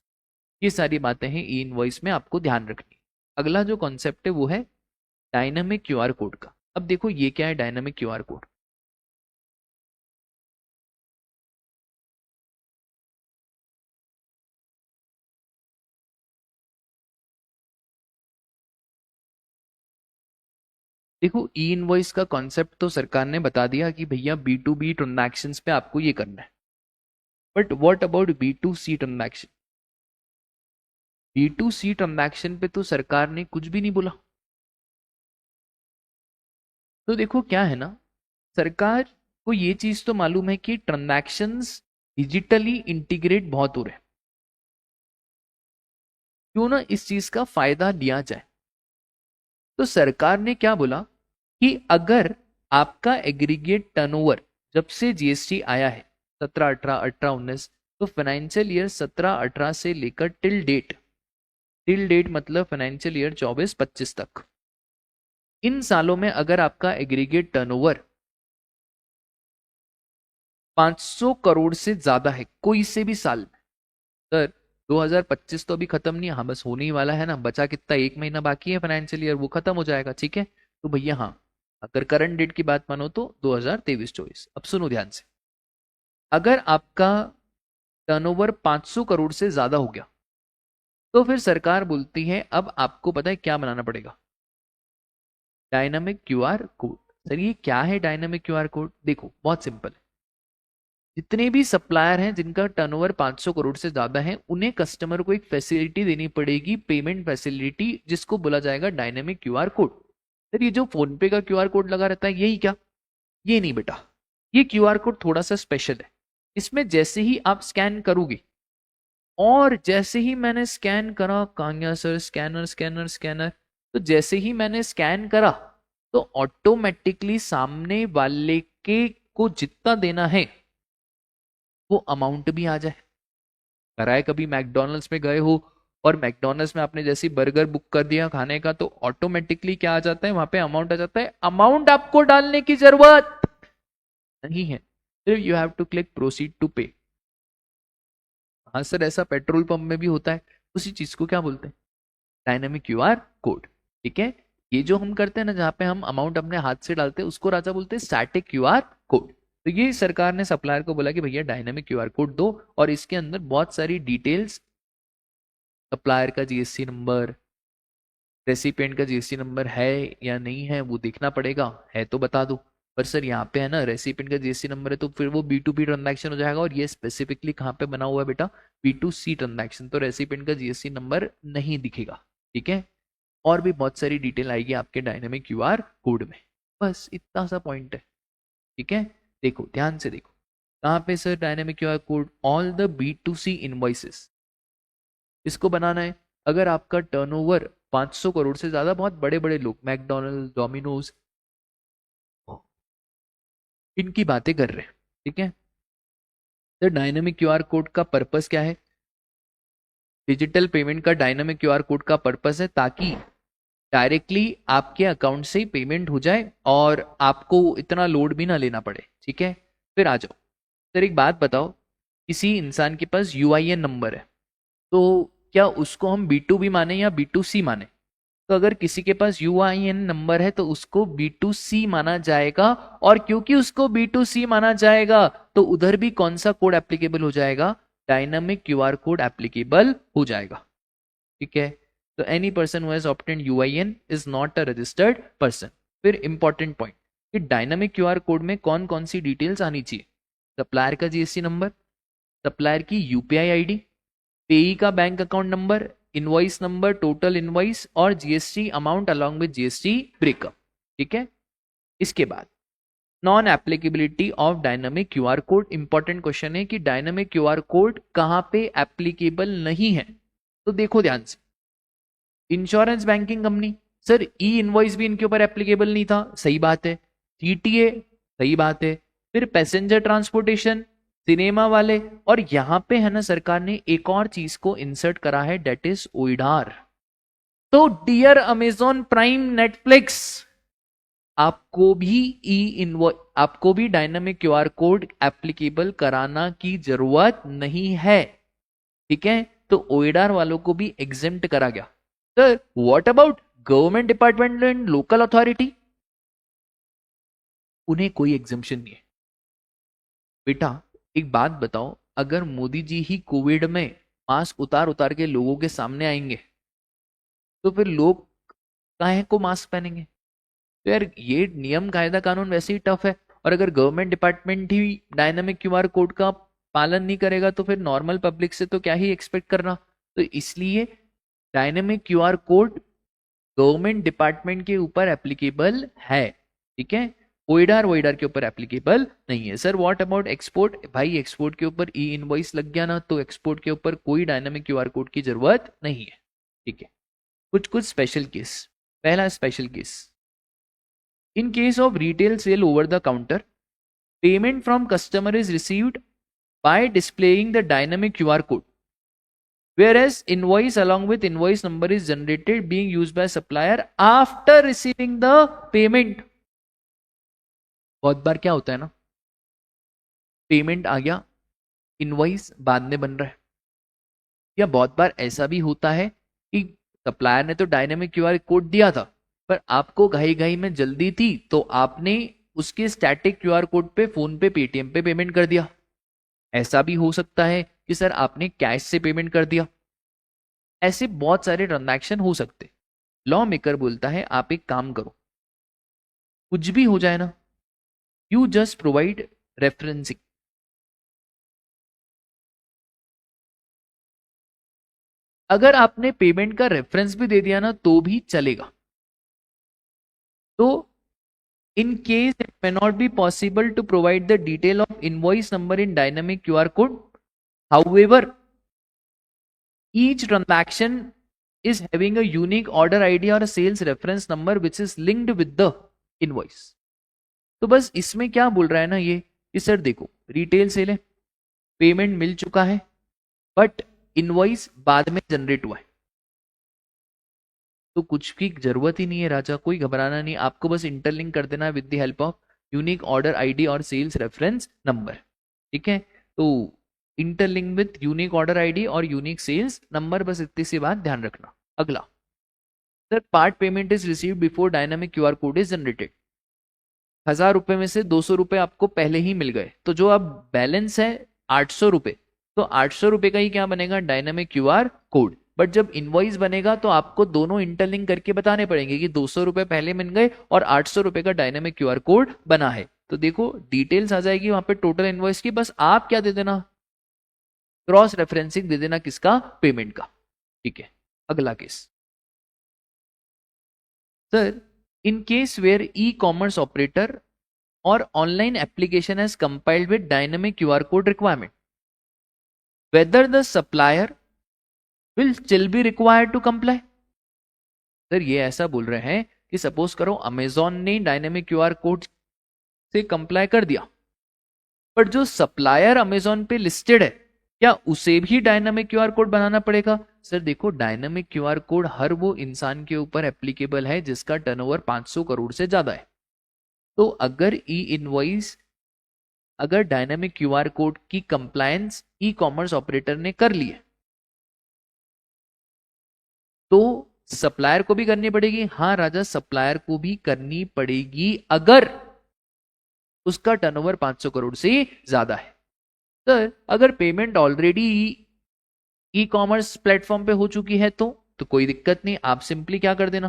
Speaker 1: ये सारी बातें हैं ई इनवॉइस में आपको ध्यान रखनी। अगला जो कॉन्सेप्ट है वो है डायनामिक क्यूआर कोड का। अब देखो ये क्या है डायनामिक क्यूआर कोड? देखो ई इनवॉइस का कॉन्सेप्ट तो सरकार ने बता दिया कि भैया B2B ट्रांजैक्शंस पे आपको ये करना है, but what about B2C transaction? B2C transaction पे तो सरकार ने कुछ भी नहीं बोला। तो देखो क्या है ना, सरकार को ये चीज तो मालूम है कि ट्रांजैक्शंस डिजिटली इंटीग्रेट बहुत हो रहे हैं, क्यों ना इस चीज का फायदा लिया जाए। तो सरकार ने क्या बोला कि अगर आपका एग्रीगेट टर्नओवर जब से जीएसटी आया है 17 18 18 19, तो फाइनेंशियल ईयर 17 18 से लेकर टिल डेट मतलब फाइनेंशियल ईयर 24 25 तक, इन सालों में अगर आपका एग्रीगेट टर्नओवर 500 करोड़ से ज्यादा है कोई से भी साल में, सर 2025 तो अभी खत्म नहीं है, हाँ बस होने ही वाला है ना, बचा कितना, 1 महीना बाकी है फाइनेंशियल ईयर, वो खत्म हो जाएगा। ठीक है, तो भैया हाँ, अगर करंट डेट की बात मानो तो 2023-24। अब सुनो ध्यान से, अगर आपका टर्नओवर 500 करोड़ से ज्यादा हो गया तो फिर सरकार बोलती है अब आपको पता है क्या बनाना पड़ेगा? Dynamic QR code. सर ये क्या है डायनामिक क्यूआर कोड? देखो बहुत सिंपल है, जितने भी सप्लायर हैं जिनका टर्नओवर 500 करोड़ से ज्यादा है उन्हें कस्टमर को एक फैसिलिटी देनी पड़ेगी, पेमेंट फैसिलिटी, जिसको बोला जाएगा डायनेमिक क्यूआर कोड। सर ये जो फोन पे का क्यूआर कोड लगा रहता है यही क्या? ये नहीं बेटा, ये क्यूआर कोड थोड़ा सा स्पेशल है। इसमें जैसे ही आप स्कैन करोगे, और जैसे ही मैंने स्कैन करा, कांग्या सर स्कैनर स्कैनर स्कैनर, तो जैसे ही मैंने स्कैन करा तो ऑटोमेटिकली सामने वाले के को जितना देना है वो अमाउंट भी आ जाए। कराए कभी मैकडोनल्ड्स में गए हो और मैकडोनल्ड्स में आपने जैसे बर्गर बुक कर दिया खाने का, तो ऑटोमेटिकली क्या आ जाता है वहां पे, अमाउंट आ जाता है। अमाउंट आपको डालने की जरूरत नहीं है, सिर्फ you have to click proceed to pay. हाँ सर, ऐसा पेट्रोल पंप में भी होता है। उसी चीज को क्या बोलते हैं, डायनामिक क्यूआर कोड। ठीक है, ये जो हम करते हैं ना, जहाँ पे हम अमाउंट अपने हाथ से डालते हैं, उसको राजा बोलते हैं स्टैटिक क्यूआर कोड। तो ये सरकार ने सप्लायर को बोला कि भैया डायनामिक क्यूआर कोड दो, और इसके अंदर बहुत सारी डिटेल्स, सप्लायर का जीएसटी नंबर, रेसिपिएंट का जीएसटी नंबर है या नहीं है वो देखना पड़ेगा, है तो बता दो। पर सर यहाँ पे है ना, रेसिपिएंट का जीएसटी नंबर है तो फिर वो B2B ट्रांजैक्शन हो जाएगा, और ये स्पेसिफिकली कहाँ पे बना हुआ है बेटा, B2C ट्रांजैक्शन, तो रेसिपिएंट का जीएसटी नंबर नहीं दिखेगा। ठीक है, और भी बहुत सारी डिटेल आएगी आपके डायनामिक क्यूआर कोड में। बस इतना सा पॉइंट है। ठीक है, देखो ध्यान से देखो, कहाँ पे sir dynamic QR code, all the B2C invoices, इसको बनाना है। अगर आपका टर्नओवर 500 करोड़ से ज्यादा, बहुत बड़े बड़े लोग, मैकडोनल्ड, डोमिनोज, इनकी बातें कर रहे हैं। ठीक है, तो डायनामिक क्यूआर कोड का पर्पस क्या है, डिजिटल पेमेंट का डायनामिक क्यूआर कोड का पर्पस है ताकि डायरेक्टली आपके अकाउंट से ही पेमेंट हो जाए और आपको इतना लोड भी ना लेना पड़े। ठीक है, फिर आ जाओ सर, एक बात बताओ, किसी इंसान के पास यूआईएन नंबर है, तो क्या उसको हम B2B माने या B2C माने? तो अगर किसी के पास यूआईएन नंबर है तो उसको B2C माना जाएगा, और क्योंकि उसको B2C माना जाएगा तो उधर भी कौन सा कोड एप्लीकेबल हो जाएगा, डायनामिक क्यूआर कोड एप्लीकेबल हो जाएगा। ठीक है, तो any person who has obtained UIN is not a registered person. फिर इंपॉर्टेंट पॉइंट कि डायनामिक क्यूआर कोड में कौन कौन सी डिटेल्स आनी चाहिए, सप्लायर का जीएसटी नंबर, सप्लायर की यूपीआई आईडी, पेई का bank account number, invoice number, total invoice और GST amount along with GST breakup. ठीक है, इसके बाद non applicability of dynamic QR code. Important question है कि डायनामिक क्यूआर कोड कहां पे एप्लीकेबल नहीं है, तो देखो ध्यान से। Insurance banking company, sir e invoice भी इनके ऊपर एप्लीकेबल नहीं था, सही बात है। टीटीए, सही बात है। फिर पैसेंजर ट्रांसपोर्टेशन, सिनेमा वाले, और यहां पे है ना सरकार ने एक और चीज को इंसर्ट करा है, डेट इज ओइडार। तो डियर अमेजॉन प्राइम, नेटफ्लिक्स, आपको भी डायनामिक क्यूआर कोड एप्लीकेबल कराना की जरूरत नहीं है। ठीक है, तो ओइडार वालों को भी एग्जेम्प्ट करा गया। Sir what about government department and local authority, उन्हें कोई एग्जेम्पशन नहीं है। बेटा एक बात बताओ, अगर मोदी जी ही कोविड में मास्क उतार उतार के लोगों के सामने आएंगे तो फिर लोग काहे को मास्क पहनेंगे? तो यार ये नियम कायदा कानून वैसे ही टफ है, और अगर गवर्नमेंट डिपार्टमेंट ही डायनामिक क्यूआर कोड का पालन नहीं करेगा तो फिर नॉर्मल पब्लिक से तो क्या ही एक्सपेक्ट करना। तो इसलिए dynamic QR code government department के ऊपर एप्लीकेबल है। ठीक है, ओइडार वोइडार के ऊपर एप्लीकेबल नहीं है। सर व्हाट अबाउट एक्सपोर्ट, भाई एक्सपोर्ट के ऊपर ई इनवॉइस लग गया ना, तो एक्सपोर्ट के ऊपर कोई डायनेमिक क्यूआर कोड की जरूरत नहीं है। ठीक है, कुछ कुछ स्पेशल केस। पहला special case, in case of retail sale over the counter, payment from customer is received by displaying the dynamic QR code, whereas invoice along with invoice number is generated being used by supplier after receiving the payment। बहुत बार क्या होता है ना, payment आ गया, invoice बाद में बन रहा है, या बहुत बार ऐसा भी होता है कि सप्लायर ने तो डायनेमिक क्यूआर कोड दिया था पर आपको घाई घाई में जल्दी थी तो आपने उसके स्टैटिक क्यूआर कोड पे, फोन पे, पेटीएम पे पेमेंट कर दिया। ऐसा भी हो सकता है कि सर आपने कैश से पेमेंट कर दिया। ऐसे बहुत सारे ट्रांजैक्शन हो सकते। लॉ मेकर बोलता है आप एक काम करो, कुछ भी हो जाए ना, यू जस्ट प्रोवाइड रेफरेंसिंग। अगर आपने पेमेंट का रेफरेंस भी दे दिया ना तो भी चलेगा। तो in case it may not be possible to provide the detail of invoice number in dynamic QR code, however each transaction is having a unique order ID or a sales reference number which is linked with the invoice। तो बस इसमें क्या बोल रहा है ना ये कि सर देखो, रिटेल सेल है, पेमेंट मिल चुका है बट इनवॉइस बाद में जनरेट हुआ है, तो कुछ की जरूरत ही नहीं है राजा, कोई घबराना नहीं, आपको बस इंटरलिंक कर देना है with the help of unique order ID और सेल्स रेफरेंस नंबर। ठीक है, तो interlink with unique order ID और यूनिक सेल्स नंबर, बस इतनी सी बात ध्यान रखना। अगला, sir part payment is received before dynamic QR code is generated. 1000 रुपए में से 200 रुपए आपको पहले ही मिल गए, तो जो अब बैलेंस है 800 रुपए, तो 800 रुपए का ही क्या बनेगा, डायनामिक क्यूआर कोड। बट जब इनवॉइस बनेगा तो आपको दोनों इंटरलिंक करके बताने पड़ेंगे कि 200 रुपए पहले मिल गए और 800 रुपए का डायनामिक क्यूआर कोड बना है। तो देखो डिटेल्स आ जाएगी वहां पे टोटल इनवॉइस की, बस आप क्या दे देना, क्रॉस रेफरेंसिंग दे देना, किसका, पेमेंट का। ठीक है, अगला case, sir in case where e commerce operator or online application has compiled with dynamic QR code requirement, whether the supplier will still be required to comply। Sir ये ऐसा बोल रहे हैं कि सपोज करो अमेजोन ने डायनेमिक क्यूआर कोड से comply कर दिया, पर जो सप्लायर अमेजोन पे लिस्टेड है क्या उसे भी डायनामिक क्यूआर कोड बनाना पड़ेगा। सर देखो डायनामिक क्यूआर कोड हर वो इंसान के ऊपर एप्लीकेबल है जिसका टर्नओवर 500 करोड़ से ज्यादा है। तो अगर ई इनवॉइस, अगर डायनामिक क्यूआर कोड की कंप्लायंस ई कॉमर्स ऑपरेटर ने कर ली है तो सप्लायर को भी करनी पड़ेगी। हाँ राजा, सप्लायर को भी करनी पड़ेगी अगर उसका टर्नओवर 500 करोड़ से ज्यादा है। सर अगर payment already e commerce platform पे हो चुकी है तो कोई दिक्कत नहीं, आप सिंपली क्या कर देना,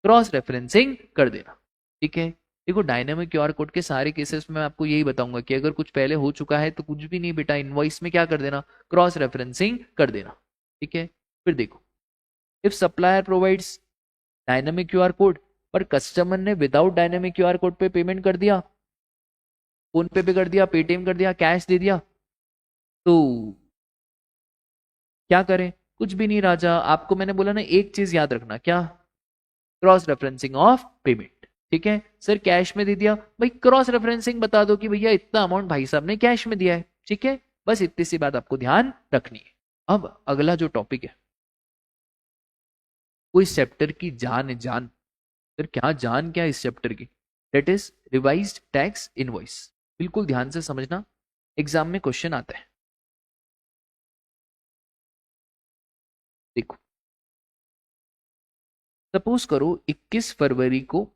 Speaker 1: क्रॉस रेफरेंसिंग कर देना। ठीक है, देखो डायनामिक क्यूआर कोड के सारे केसेस में मैं आपको यही बताऊंगा कि अगर कुछ पहले हो चुका है तो कुछ भी नहीं बेटा, इनवॉइस में क्या कर देना, क्रॉस रेफरेंसिंग कर देना। ठीक है, फिर देखो if supplier provides dynamic QR code पर कस्टमर ने विदाउट डायनामिक क्यूआर कोड पे पेमेंट कर दिया, फोन पे कर दिया, पेटीएम कर दिया, कैश दे दिया, तो क्या करें, कुछ भी नहीं राजा, आपको मैंने बोला ना एक चीज याद रखना, क्या, क्रॉस रेफरेंसिंग ऑफ पेमेंट। ठीक है, सर कैश में दे दिया, भाई क्रॉस रेफरेंसिंग बता दो कि भैया इतना अमाउंट भाई साहब ने कैश में दिया है। ठीक है, बस इतनी सी बात आपको ध्यान रखनी है। अब अगला जो टॉपिक है वो इस चैप्टर की जान है, जान, सर क्या जान, क्या इस चैप्टर की, that is revised tax invoice. बिल्कुल ध्यान से समझना, एग्जाम में क्वेश्चन आता है। देखो सपोज करो 21 फरवरी को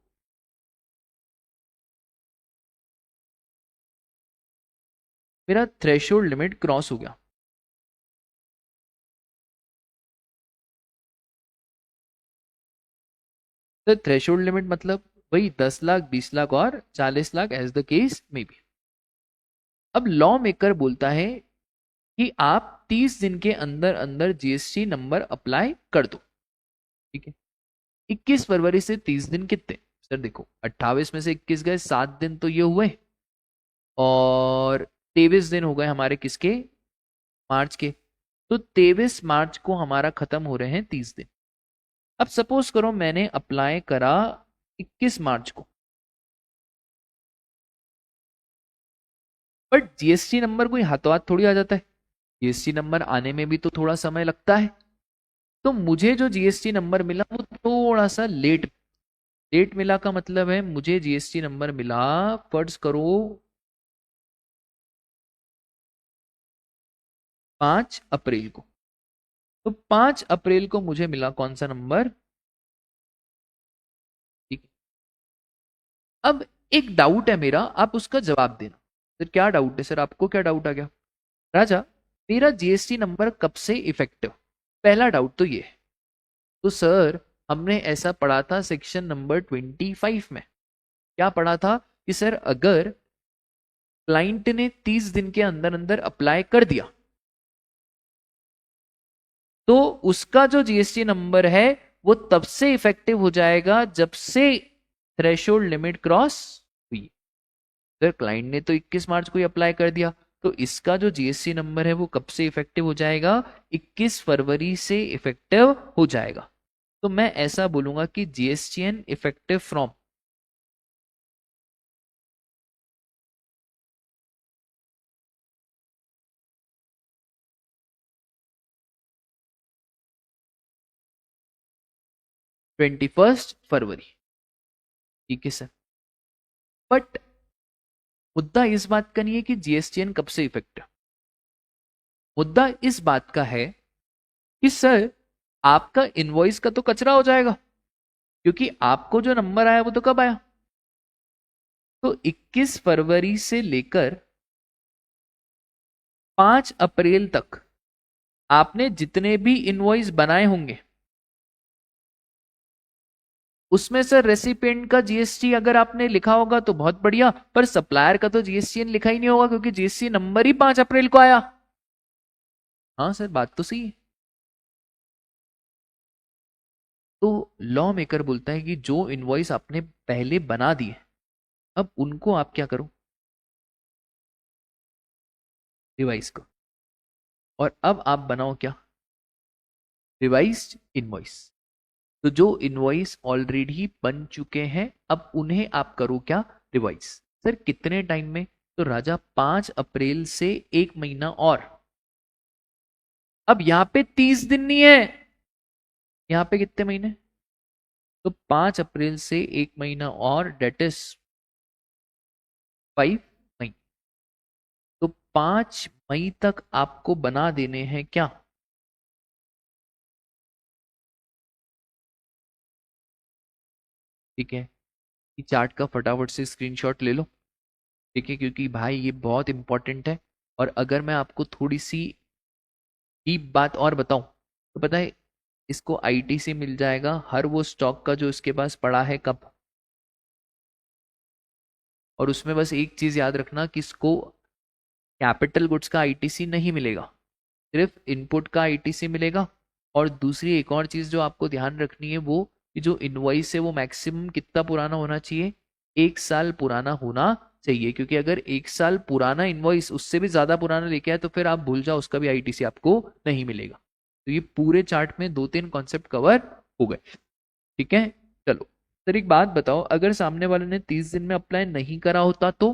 Speaker 1: मेरा थ्रेशोल्ड लिमिट क्रॉस हो गया। तो थ्रेशोल्ड लिमिट मतलब वही 10 लाख, 20 लाख और 40 लाख एज द केस में भी। अब लॉ मेकर बोलता है कि आप 30 दिन के अंदर अंदर जीएसटी नंबर अप्लाई कर दो। ठीक है, 21 फरवरी से 30 दिन कितने, सर देखो 28 में से 21 गए, 7 दिन तो ये हुए और 23 दिन हो गए हमारे किसके, मार्च के। तो 23 मार्च को हमारा खत्म हो रहे हैं 30 दिन। अब सपोज करो मैंने अप्लाई करा 21 मार्च को, बट जीएसटी नंबर कोई हाथों हाथ थोड़ी आ जाता है, जीएसटी नंबर आने में भी तो थोड़ा समय लगता है। तो मुझे जो जीएसटी नंबर मिला वो थोड़ा सा लेट, लेट मिला का मतलब है मुझे जीएसटी नंबर मिला फर्ज करो 5 अप्रैल को। तो 5 अप्रैल को मुझे मिला कौन सा नंबर। ठीक है, अब एक डाउट है मेरा, आप उसका जवाब देना। सर क्या डाउट है, सर आपको क्या डाउट आ गया, राजा मेरा जीएसटी नंबर कब से इफेक्टिव, पहला डाउट तो ये है। तो सर हमने ऐसा पढ़ा था सेक्शन नंबर 25 में, क्या पढ़ा था कि सर अगर क्लाइंट ने 30 दिन के अंदर अंदर अप्लाई कर दिया तो उसका जो जीएसटी नंबर है वो तब से इफेक्टिव हो जाएगा जब से थ्रेशोल्ड लिमिट क्रॉस हुई। सर क्लाइंट ने तो 21 मार्च को ही अप्लाई कर दिया, तो इसका जो जीएसटी नंबर है वो कब से इफेक्टिव हो जाएगा, 21 फरवरी से इफेक्टिव हो जाएगा। तो मैं ऐसा बोलूंगा कि जीएसटीएन इफेक्टिव फ्रॉम 21 फरवरी। ठीक है सर। बट मुद्दा इस बात का नहीं है कि जीएसटीएन कब से इफेक्ट है। मुद्दा इस बात का है कि सर आपका इनवॉइस का तो कचरा हो जाएगा, क्योंकि आपको जो नंबर आया वो तो कब आया, तो 21 फरवरी से लेकर 5 अप्रैल तक आपने जितने भी इनवॉइस बनाए होंगे उसमें सर रेसिपिएंट का जीएसटी अगर आपने लिखा होगा तो बहुत बढ़िया, पर सप्लायर का तो जीएसटी लिखा ही नहीं होगा क्योंकि जीएसटी नंबर ही 5 अप्रैल को आया। हाँ सर, बात तो सही है। तो लॉ मेकर बोलता है कि जो इनवॉइस आपने पहले बना दिए अब उनको आप क्या करो, रिवाइज करो। और अब आप बनाओ क्या, रिवाइज्ड इनवॉइस। तो जो इनवॉइस ऑलरेडी बन चुके हैं अब उन्हें आप करो क्या, रिवाइज। सर कितने टाइम में, तो राजा 5 अप्रैल से 1 महीना और। अब यहाँ पे 30 दिन नहीं है, यहाँ पे कितने महीने, तो 5 अप्रैल से 1 महीना और, डेट इज 5 मई। तो 5 मई तक आपको बना देने हैं क्या, ठीक है। ये चार्ट का फटाफट से स्क्रीनशॉट ले लो, ठीक है, क्योंकि भाई ये बहुत इंपॉर्टेंट है। और अगर मैं आपको थोड़ी सी डीप बात और बताऊं तो पता है, इसको आईटीसी मिल जाएगा हर वो स्टॉक का जो इसके पास पड़ा है कब। और उसमें बस एक चीज याद रखना कि इसको कैपिटल गुड्स का आईटीसी नहीं मिलेगा, सिर्फ इनपुट का आईटीसी मिलेगा। और दूसरी एक और चीज जो आपको ध्यान रखनी है वो कि जो इनवॉइस है वो मैक्सिमम कितना पुराना होना चाहिए, 1 साल पुराना होना चाहिए। क्योंकि अगर 1 साल पुराना इनवॉइस उससे भी ज्यादा पुराना लेके आए तो फिर आप भूल जाओ, उसका भी आईटीसी आपको नहीं मिलेगा। तो ये पूरे चार्ट में 2-3 कॉन्सेप्ट कवर हो गए, ठीक है। चलो सर एक बात बताओ, अगर सामने वाले ने 30 दिन में अप्लाई नहीं करा होता तो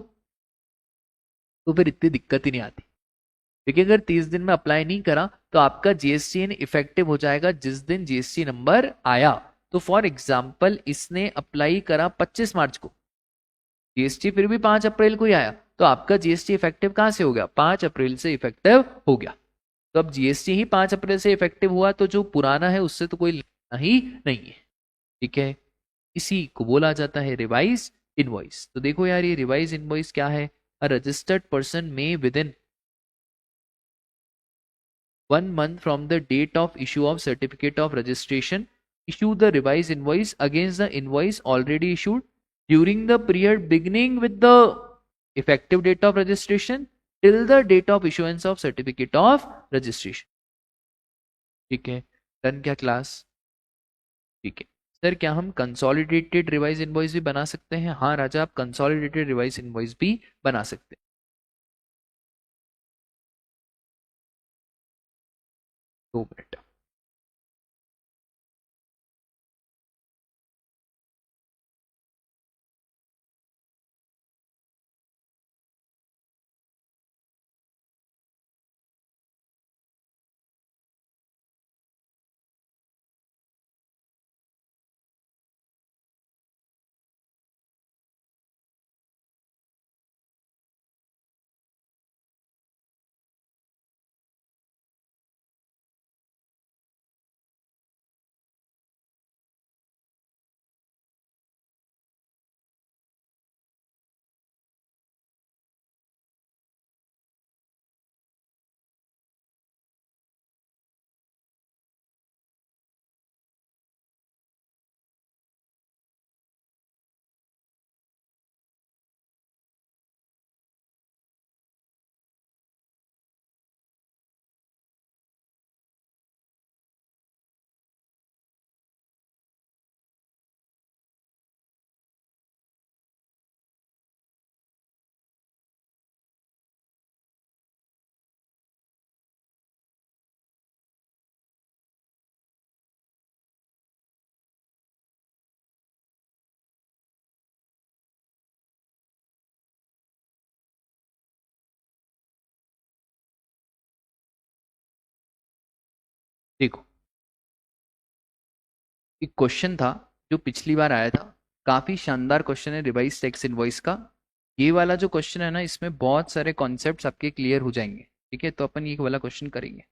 Speaker 1: फिर इतनी दिक्कत ही नहीं आती। देखिए अगर 30 दिन में अप्लाई नहीं करा तो आपका जीएसटीएन इफेक्टिव हो जाएगा जिस दिन जीएसटी नंबर आया। तो फॉर एग्जाम्पल इसने अप्लाई करा 25 मार्च को, जीएसटी फिर भी 5 अप्रैल को ही आया, तो आपका जीएसटी इफेक्टिव कहां से हो गया, 5 अप्रैल से इफेक्टिव हो गया। तो अब जीएसटी ही 5 अप्रैल से इफेक्टिव हुआ तो जो पुराना है उससे तो कोई लेना ही नहीं है, ठीक है। इसी को बोला जाता है रिवाइज इनवॉइस। तो देखो यार ये रिवाइज इनवॉइस क्या है, अ रजिस्टर्ड पर्सन में with in 1 month from the date of issue of certificate of registration issue the revised invoice against the invoice already issued during the period beginning with the effective date of registration till the date of issuance of certificate of registration, ठीक है। Done क्या class, ठीक है। Sir क्या हम consolidated revise invoice भी बना सकते हैं, हाँ राजा आप कंसोलिडेटेड रिवाइज इनवॉइस भी बना सकते हैं। दो मिनट, देखो एक क्वेश्चन था जो पिछली बार आया था, काफी शानदार क्वेश्चन है रिवाइज टैक्स इनवॉइस का। ये वाला जो क्वेश्चन है ना, इसमें बहुत सारे कॉन्सेप्ट्स आपके क्लियर हो जाएंगे। ठीक है, तो अपन ये वाला क्वेश्चन करेंगे।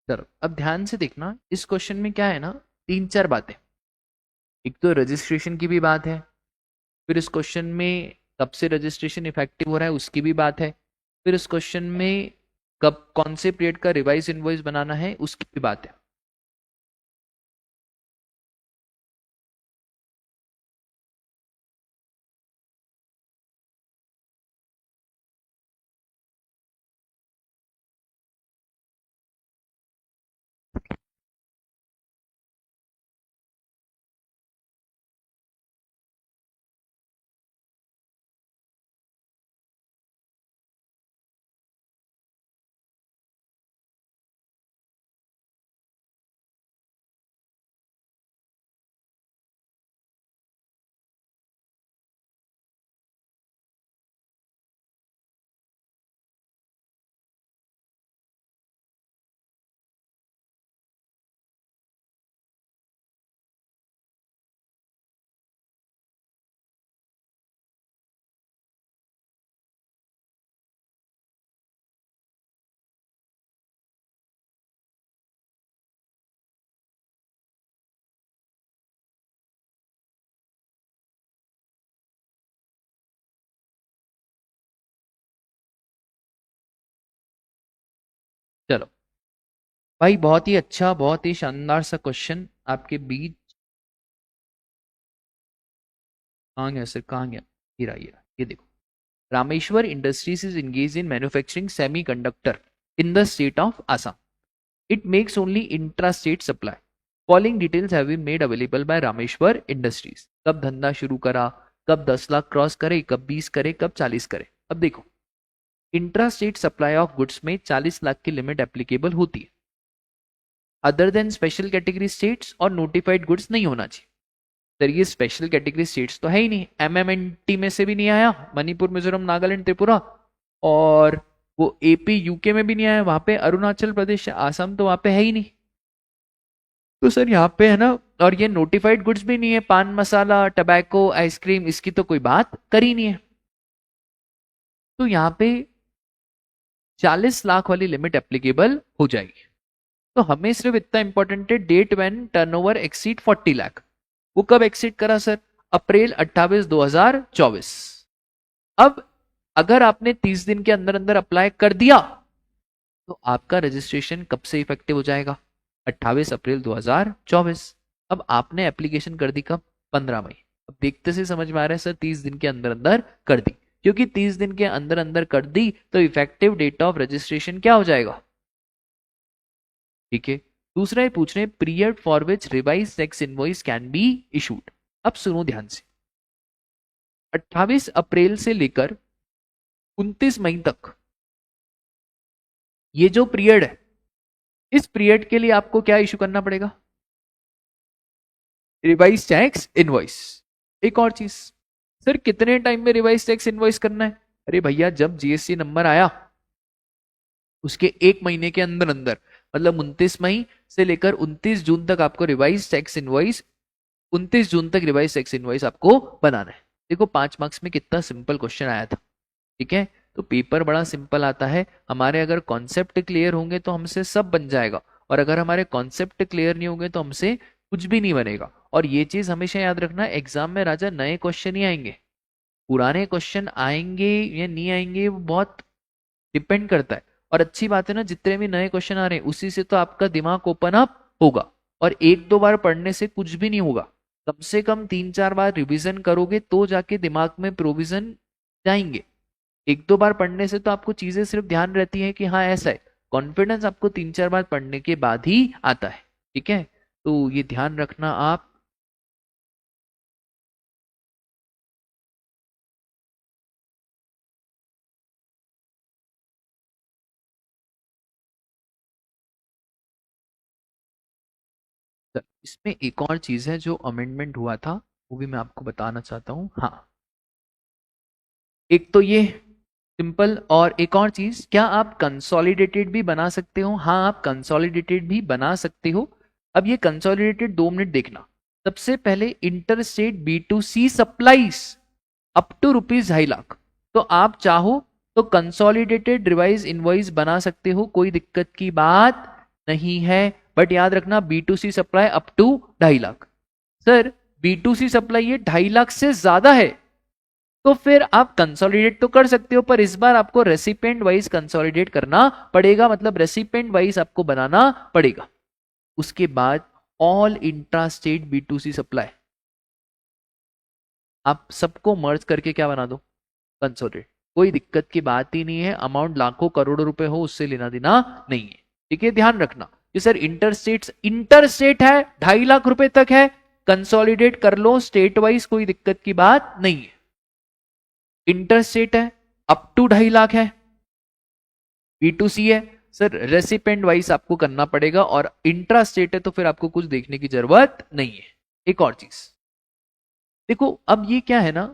Speaker 1: चलो अब ध्यान से देखना, इस क्वेश्चन में क्या है ना, तीन चार बातें। एक तो रजिस्ट्रेशन की भी बात है, फिर इस क्वेश्चन में कब से रजिस्ट्रेशन इफेक्टिव हो रहा है उसकी भी बात है, फिर इस क्वेश्चन में कब कौन से पीरियड का रिवाइज इनवॉइस बनाना है उसकी भी बात है। चलो भाई, बहुत ही अच्छा, बहुत ही शानदार सा क्वेश्चन आपके बीच। कहाँ गया सर, कहाँ गया? ये देखो। Rameshwar industries is engaged in manufacturing semiconductor in the state of Assam. It makes only intra-state supply. Following details have been made available by Rameshwar industries. कब धंधा शुरू करा, कब 10 लाख क्रॉस करे, कब 20 करे, कब 40 करे। अब देखो, intra state supply of goods में 40 लाख की लिमिट एप्लीकेबल होती है। Other than special category states और नोटिफाइड गुड्स नहीं होना चाहिए। सर ये स्पेशल कैटेगरी स्टेट्स तो है ही नहीं, एमएमएनटी में से भी नहीं आया, मणिपुर मिजोरम नागालैंड त्रिपुरा, और वो एपी यूके में भी नहीं आया, वहां पे अरुणाचल प्रदेश आसाम तो वहां पे है ही नहीं। तो सर यहाँ पे है ना, और ये नोटिफाइड गुड्स भी नहीं है, पान मसाला, टबैको, आइसक्रीम, इसकी तो कोई बात करी नहीं है। तो यहाँ पे 40 लाख वाली लिमिट एप्लीकेबल हो जाएगी। तो हमें सिर्फ इतना इंपॉर्टेंट है, date when turnover exceed 40 lakh. वो कब एक्सीड करा सर? अप्रैल 28 2024। अब अगर आपने 30 दिन के अंदर अंदर अप्लाई कर दिया तो आपका रजिस्ट्रेशन कब से इफेक्टिव हो जाएगा? 28 अप्रैल 2024। अब आपने एप्लीकेशन कर दी कब? 15 मई। अब देखते से समझ में आ रहा है सर, 30 दिन के अंदर अंदर कर दी, क्योंकि 30 दिन के अंदर अंदर कर दी तो इफेक्टिव डेट ऑफ रजिस्ट्रेशन क्या हो जाएगा? ठीक है। दूसरा ये पूछ रहे हैं, period for which revise tax invoice can be issued. अब सुनो ध्यान से, 28 अप्रैल से लेकर 29 मई तक ये जो पीरियड है, इस पीरियड के लिए आपको क्या इशू करना पड़ेगा? Revise tax invoice. एक और चीज, सर कितने टाइम में रिवाइज टैक्स इनवॉइस करना है? अरे भैया, जब जीएसटी नंबर आया उसके एक महीने के अंदर अंदर, मतलब 29 मई से लेकर 29 जून तक आपको रिवाइज टैक्स इनवॉइस, 29 जून तक रिवाइज टैक्स इनवॉइस आपको बनाना है। देखो 5 मार्क्स में कितना सिंपल क्वेश्चन आया था। ठीक है, तो पेपर बड़ा सिंपल आता है। हमारे अगर कॉन्सेप्ट क्लियर होंगे तो हमसे सब बन जाएगा, और अगर हमारे कॉन्सेप्ट क्लियर नहीं होंगे तो हमसे कुछ भी नहीं बनेगा। और ये चीज हमेशा याद रखना, एग्जाम में राजा नए क्वेश्चन ही आएंगे, पुराने क्वेश्चन आएंगे या नहीं आएंगे वो बहुत डिपेंड करता है। और अच्छी बात है ना, जितने भी नए क्वेश्चन आ रहे हैं उसी से तो आपका दिमाग ओपन अप होगा। और एक दो बार पढ़ने से कुछ भी नहीं होगा, कम से कम 3 4 बार रिवीजन करोगे तो जाके दिमाग में प्रोविजन जाएंगे। एक दो बार पढ़ने से तो आपको चीजें सिर्फ ध्यान रहती है कि हाँ ऐसा है, कॉन्फिडेंस आपको 3-4 बार पढ़ने के बाद ही आता है। ठीक है, तो ये ध्यान रखना आप। इसमें एक और चीज है जो अमेंडमेंट हुआ था, वो भी मैं आपको बताना चाहता हूँ। हाँ, एक तो ये सिंपल, और एक और चीज, क्या आप कंसोलिडेटेड भी बना सकते हो? हाँ, आप कंसोलिडेटेड भी बना सकते हो। अब ये कंसोलिडेटेड 2 मिनट देखना। सबसे पहले interstate B2C supplies up to ₹2.5 lakh. तो आप चाहो तो कंसोलिडेटेड रिवाइज इनवॉइस बना सकते हो, कोई दिक्कत की बात नहीं है। बट याद रखना B2C supply up to 2.5 lakh. Sir B2C supply ये 2.5 लाख से ज्यादा है तो फिर आप कंसोलिडेट तो कर सकते हो, पर इस बार आपको रेसिपेंट वाइज कंसोलिडेट करना पड़ेगा, मतलब रेसिपेंट वाइज आपको बनाना पड़ेगा। उसके बाद all intra state B2C supply आप सबको मर्ज करके क्या बना दो, कंसोलिडेट। कोई दिक्कत की बात ही नहीं है, अमाउंट लाखों करोड़ों रुपए हो उससे लेना देना नहीं है। ठीक है, ध्यान रखना कि सर इंटरस्टेट है, 2.5 लाख रुपए तक है, कंसोलिडेट कर लो स्टेट वाइज, कोई दिक्कत की बात नहीं है। इंटरस्टेट है अप टू 2.5 लाख है, B2C है, सर रेसिपेंट वाइज आपको करना पड़ेगा, और इंट्रा स्टेट है तो फिर आपको कुछ देखने की जरूरत नहीं है। एक और चीज देखो, अब ये क्या है ना,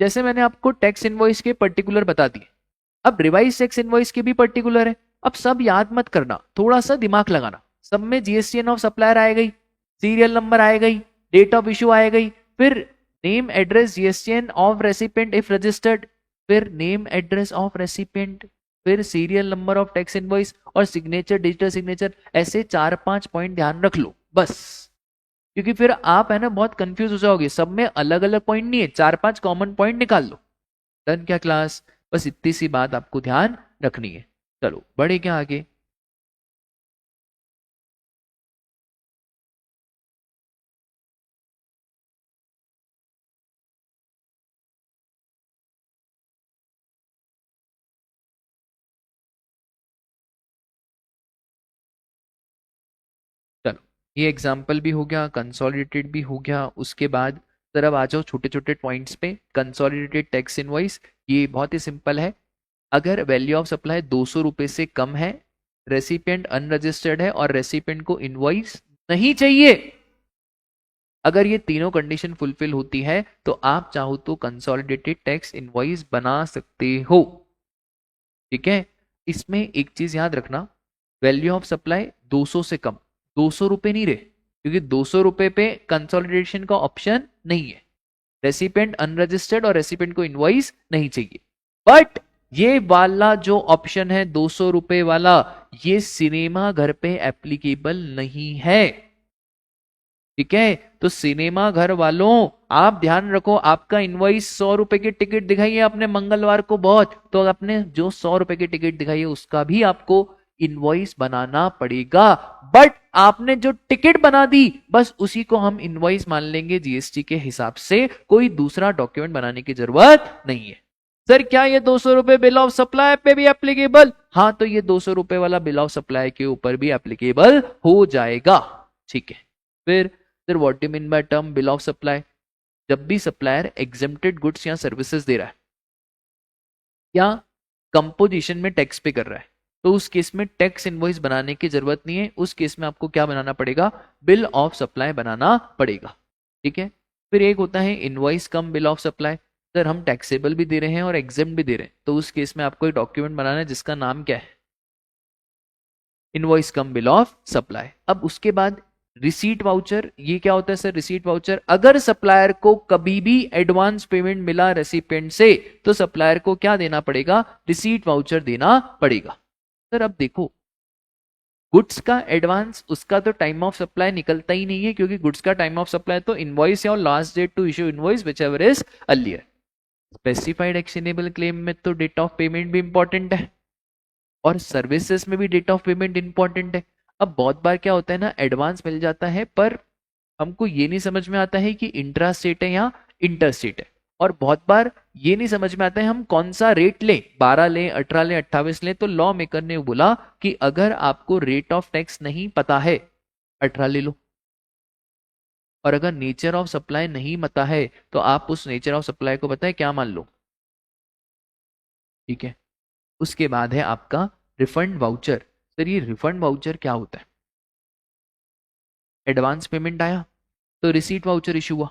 Speaker 1: जैसे मैंने आपको टैक्स इनवॉइस के पर्टिकुलर बता दिए, अब रिवाइज टैक्स इनवॉइस के भी पर्टिकुलर है। अब सब याद मत करना, थोड़ा सा दिमाग लगाना। सब में GSTN ऑफ सप्लायर आए गई, सीरियल नंबर आए गई, डेट ऑफ इशू आए गई, फिर name address GSTN of recipient if registered, फिर नेम एड्रेस ऑफ रेसिपेंट, फिर serial number of tax invoice और सिग्नेचर, डिजिटल सिग्नेचर। ऐसे 4-5 पॉइंट ध्यान रख लो बस, क्योंकि फिर आप है ना बहुत कंफ्यूज हो जाओगे। सब में अलग अलग पॉइंट नहीं है, 4-5 कॉमन पॉइंट निकाल लो। डन क्या क्लास? बस इतनी सी बात आपको ध्यान रखनी है। चलो बढ़े क्या आगे। चलो ये एग्जाम्पल भी हो गया, कंसोलिडेटेड भी हो गया। उसके बाद सर अब आ जाओ छोटे छोटे पॉइंट्स पे। कंसोलिडेटेड टैक्स इनवॉइस ये बहुत ही सिंपल है। अगर वैल्यू ऑफ सप्लाई 200 रुपए से कम है, रेसिपिएंट अनरजिस्टर्ड है और रेसिपिएंट को इनवॉइस नहीं चाहिए, अगर ये तीनों कंडीशन फुलफिल होती है तो आप चाहो तो कंसोलिडेटेड टैक्स इनवॉइस बना सकते हो। ठीक है, इसमें एक चीज याद रखना, वैल्यू ऑफ सप्लाई 200 से कम, 200 रुपए नहीं रहे, क्योंकि 200 रुपए पे कंसोलिडेशन का ऑप्शन नहीं है। रेसिपेंट अनरजिस्टर्ड और रेसिपेंट को इनवॉइस नहीं चाहिए। बट ये वाला जो ऑप्शन है 200 रुपए वाला, ये सिनेमा घर पे एप्लीकेबल नहीं है। ठीक है, तो सिनेमा घर वालों आप ध्यान रखो, आपका इनवॉइस 100 रुपए की टिकट दिखाइए आपने मंगलवार को बहुत, तो आपने जो 100 रुपए की टिकट दिखाई है उसका भी आपको इनवॉइस बनाना पड़ेगा। बट आपने जो टिकट बना दी बस उसी को हम इनवॉइस मान लेंगे GST के हिसाब से, कोई दूसरा डॉक्यूमेंट बनाने की जरूरत नहीं है। सर क्या ये 200 रुपए बिल ऑफ सप्लाई पे भी एप्लीकेबल? हाँ, तो ये 200 रुपए वाला बिल ऑफ सप्लाई के ऊपर भी एप्लीकेबल हो जाएगा। ठीक है, फिर sir what do mean by term bill of supply? जब भी सप्लायर एग्जेम्प्टेड गुड्स या सर्विसेज दे रहा है या कंपोजिशन में टैक्स पे कर रहा है, तो उस केस में टैक्स इनवॉइस बनाने की जरूरत नहीं है। उस केस में आपको क्या बनाना पड़ेगा? बिल ऑफ सप्लाई बनाना पड़ेगा। ठीक है, फिर एक होता है invoice come bill of supply. Sir हम टैक्सेबल भी दे रहे हैं और एग्जेम्प्ट भी दे रहे हैं, तो उस केस में आपको एक डॉक्यूमेंट बनाना है जिसका नाम क्या है? Invoice come bill of supply. अब उसके बाद रिसीट वाउचर, ये क्या होता है सर? रिसीट वाउचर, अगर सप्लायर को कभी भी एडवांस पेमेंट मिला रेसिपिएंट से तो सप्लायर को क्या देना पड़ेगा? रिसीट वाउचर देना पड़ेगा। सर अब देखो, गुड्स का एडवांस उसका तो टाइम ऑफ सप्लाई निकलता ही नहीं है, क्योंकि गुड्स का टाइम ऑफ सप्लाई तो इनवॉइस या last date to issue invoice whichever is earlier. Specified actionable claim में तो डेट ऑफ पेमेंट भी इंपॉर्टेंट है और सर्विसेज में भी डेट ऑफ पेमेंट इंपॉर्टेंट है। अब बहुत बार क्या होता है ना, एडवांस मिल जाता है पर हमको ये नहीं समझ में आता है कि इंट्रा स्टेट है या इंटर स्टेट है। और बहुत बार ये नहीं समझ में आता है हम कौन सा रेट लें, 12 लें, 18 लें, 28 लें। तो लॉ मेकर ने बोला कि अगर आपको रेट ऑफ टैक्स नहीं पता है 18 ले लो, और अगर नेचर ऑफ सप्लाई नहीं पता है तो आप उस नेचर ऑफ सप्लाई को पता है क्या मान लो, ठीक है। उसके बाद है आपका रिफंड वाउचर। सर ये रिफंड वाउचर क्या होता है? एडवांस पेमेंट आया तो रिसीट वाउचर इशू हुआ।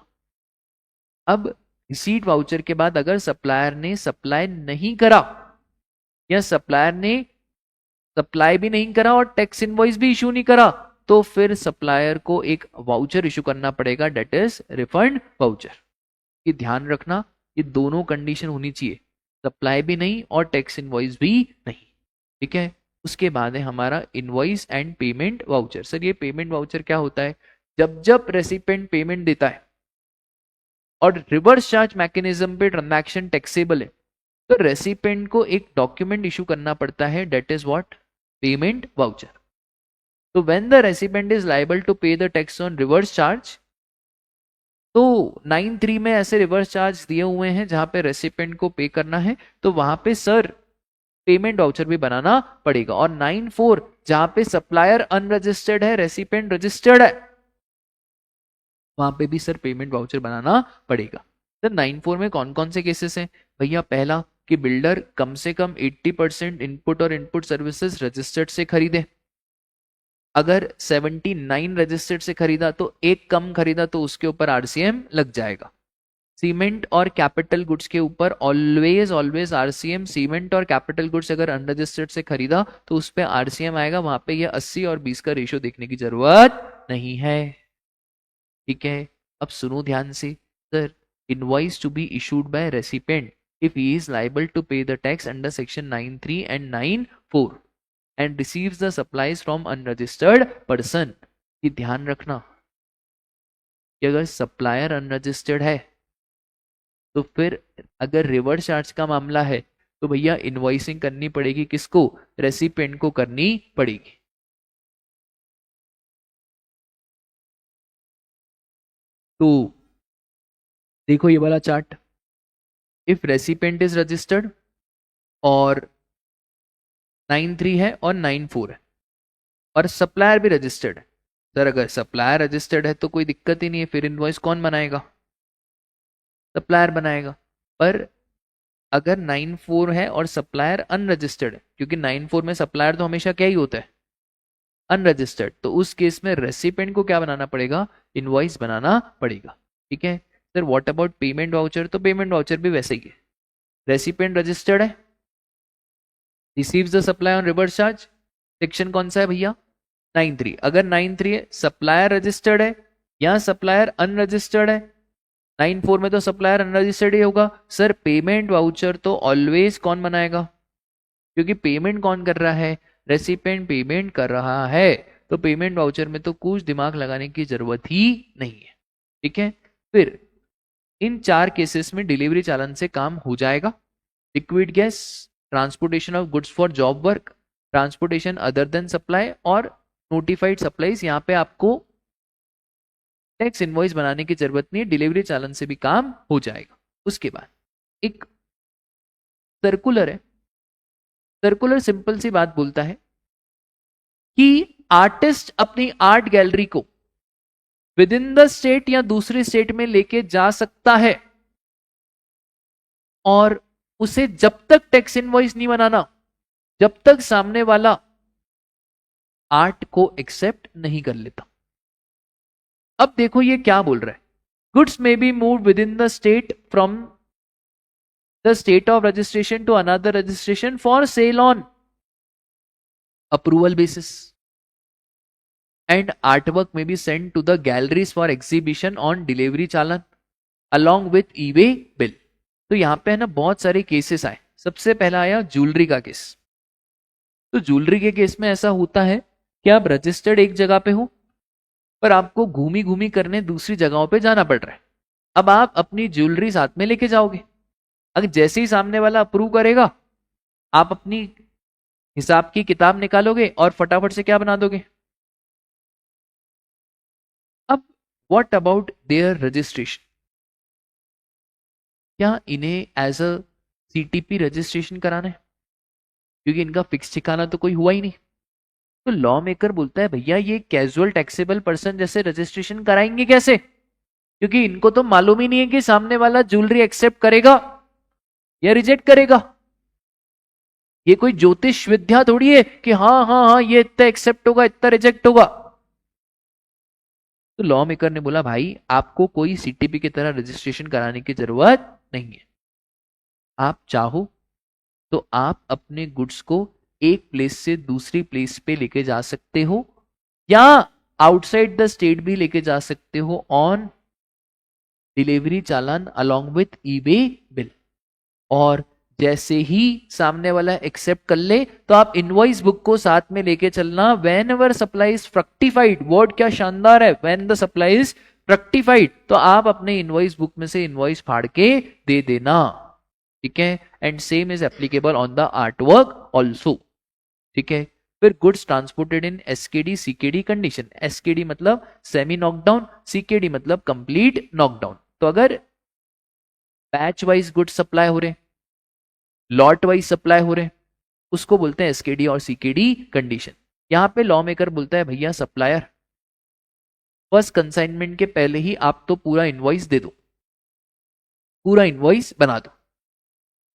Speaker 1: अब रिसीट वाउचर के बाद अगर सप्लायर ने सप्लाई नहीं करा या सप्लायर ने सप्लाई भी नहीं करा और टैक्स इनवॉइस भी इशू नहीं करा, तो फिर सप्लायर को एक वाउचर इशू करना पड़ेगा, डेट इज रिफंड वाउचर। ये ध्यान रखना, ये दोनों कंडीशन होनी चाहिए, सप्लाई भी नहीं और टैक्स इनवॉइस भी नहीं, ठीक है। उसके बाद है हमारा invoice and payment voucher. Sir ये पेमेंट वाउचर क्या होता है? जब जब रेसिपेंट पेमेंट देता है और रिवर्स चार्ज मैकेनिज्म पे ट्रांजैक्शन टैक्सेबल है, तो रेसिपेंट को एक डॉक्यूमेंट इशू करना पड़ता है, date is what? Payment voucher. तो when the recipient is liable to pay the tax on reverse charge, तो 9(3) में ऐसे रिवर्स चार्ज दिए हुए हैं जहां पे रेसिपेंट को पे करना है, तो वहां पे सर पेमेंट वाउचर भी बनाना पड़ेगा। और 9(4) जहां पे सप्लायर अनरजिस्टर्ड है, रेसिपेंट रजिस्टर्ड है, वहां पे भी सर पेमेंट वाउचर बनाना पड़ेगा। सर 9(4) में कौन कौन से केसेस हैं भैया? पहला कि बिल्डर कम से कम 80% इनपुट और इनपुट सर्विसेज रजिस्टर्ड से खरीदे। अगर 79 रजिस्टर्ड से खरीदा तो एक कम खरीदा तो उसके ऊपर आरसीएम लग जाएगा। सीमेंट और कैपिटल गुड्स के ऊपर ऑलवेज ऑलवेज आरसीएम। सीमेंट और कैपिटल गुड्स अगर अनरजिस्टर्ड से खरीदा तो उस पर आरसीएम आएगा, वहां पे ये 80 और 20 का रेशियो देखने की जरूरत नहीं है, ठीक है। अब सुनो ध्यान से, sir invoice to be issued by recipient if he is liable to pay the tax under section 9(3) and 9(4) and receives the supplies from unregistered person। ये ध्यान रखना कि अगर सप्लायर अनरजिस्टर्ड है तो फिर अगर रिवर्स चार्ज का मामला है तो भैया इनवॉइसिंग करनी पड़ेगी किसको? रेसिपेंट को करनी पड़ेगी। तो देखो ये वाला chart, if recipient is registered और 9(3) है और 9(4) है और सप्लायर भी रजिस्टर्ड है, सर अगर सप्लायर रजिस्टर्ड है तो कोई दिक्कत ही नहीं है, फिर इनवॉइस कौन बनाएगा? सप्लायर बनाएगा। पर अगर 9(4) है और सप्लायर अनरजिस्टर्ड है, क्योंकि 9(4) में सप्लायर तो हमेशा क्या ही होता है? अनरजिस्टर्ड, तो उस केस में रेसिपेंट को क्या बनाना पड़ेगा? इनवॉइस बनाना पड़ेगा, ठीक है। Sir what about payment voucher? तो पेमेंट वाउचर भी वैसे ही है, रेसिपेंट रजिस्टर्ड है, receives the supply on reverse charge, section कौन सा है भैया? 9(3). अगर 9(3) है, सप्लायर रजिस्टर्ड है या सप्लायर अनरजिस्टर्ड है, 9(4) में तो सप्लायर अनरजिस्टर्ड ही होगा। सर पेमेंट वाउचर तो ऑलवेज कौन बनाएगा? क्योंकि पेमेंट कौन कर रहा है? रेसिपेंट पेमेंट कर रहा है, तो पेमेंट वाउचर में तो कुछ दिमाग लगाने की जरूरत ही नहीं है, ठीक है। फिर इन 4 केसेस में डिलीवरी चालन से काम हो जाएगा। Liquid gas, transportation of goods for job work, transportation other than supply और नोटिफाइड सप्लाईज, यहाँ पे आपको टैक्स इनवॉइस बनाने की जरूरत नहीं है, डिलीवरी चालन से भी काम हो जाएगा। उसके बाद एक सर्कुलर है, सर्कुलर सिंपल सी बात बोलता है कि आर्टिस्ट अपनी आर्ट गैलरी को विद इन द स्टेट या दूसरे स्टेट में लेके जा सकता है और उसे जब तक टैक्स इनवॉइस नहीं बनाना, जब तक सामने वाला आर्ट को एक्सेप्ट नहीं कर लेता। अब देखो ये क्या बोल रहा है, goods may be move within the state from the state of registration to another registration for sale on approval basis and artwork may be send to the galleries for exhibition on delivery challan along with e way bill. तो यहां पे है ना बहुत सारे cases आए। सबसे पहला आया ज्वेलरी का केस। तो ज्वेलरी के केस में ऐसा होता है कि आप रजिस्टर्ड एक जगह पे हो पर आपको घूमी घूमी करने दूसरी जगहों पे जाना पड़ रहा है। अब आप अपनी ज्वेलरी साथ में लेके जाओगे, अगर जैसे ही सामने वाला अप्रूव करेगा आप अपनी हिसाब की किताब निकालोगे और फटाफट से क्या बना दोगे। अब व्हाट अबाउट देयर रजिस्ट्रेशन? क्या इन्हें एज अ सीटीपी रजिस्ट्रेशन कराना है? क्योंकि इनका फिक्स ठिकाना तो कोई हुआ ही नहीं। तो लॉ मेकर बोलता है भैया ये कैजुअल टैक्सेबल पर्सन जैसे रजिस्ट्रेशन कराएंगे कैसे, क्योंकि इनको तो मालूम ही नहीं है कि सामने वाला ज्वेलरी एक्सेप्ट करेगा या रिजेक्ट करेगा। ये कोई ज्योतिष विद्या थोड़ी है कि हाँ हाँ हाँ ये इतना एक्सेप्ट होगा इतना रिजेक्ट होगा। तो लॉ मेकर ने बोला भाई आपको कोई सीटीपी की तरह रजिस्ट्रेशन कराने की जरूरत नहीं है। आप चाहो तो आप अपने गुड्स को एक प्लेस से दूसरी प्लेस पे लेके जा सकते हो या आउटसाइड द स्टेट भी लेके जा सकते हो on delivery challan along with eBay bill. और जैसे ही सामने वाला एक्सेप्ट कर ले तो आप इनवॉइस बुक को साथ में लेके चलना। Whenever supply is fructified, word क्या शानदार है, when the supply is fructified, तो आप अपने इनवॉइस बुक में से इनवॉइस फाड़ के दे देना। ठीक है, and same is applicable on the artwork also. ठीक है, फिर goods transported in SKD CKD condition. SKD मतलब सेमी नॉकडाउन, सीकेडी मतलब कंप्लीट नॉकडाउन। तो अगर बैच वाइज गुड्स सप्लाई हो रहे, लॉट वाइज सप्लाई हो रहे, उसको बोलते हैं एसकेडी और सीकेडी कंडीशन। यहां पे लॉ मेकर बोलता है भैया सप्लायर फर्स्ट कंसाइनमेंट के पहले ही आप तो पूरा इनवॉइस दे दो, पूरा इनवॉइस बना दो।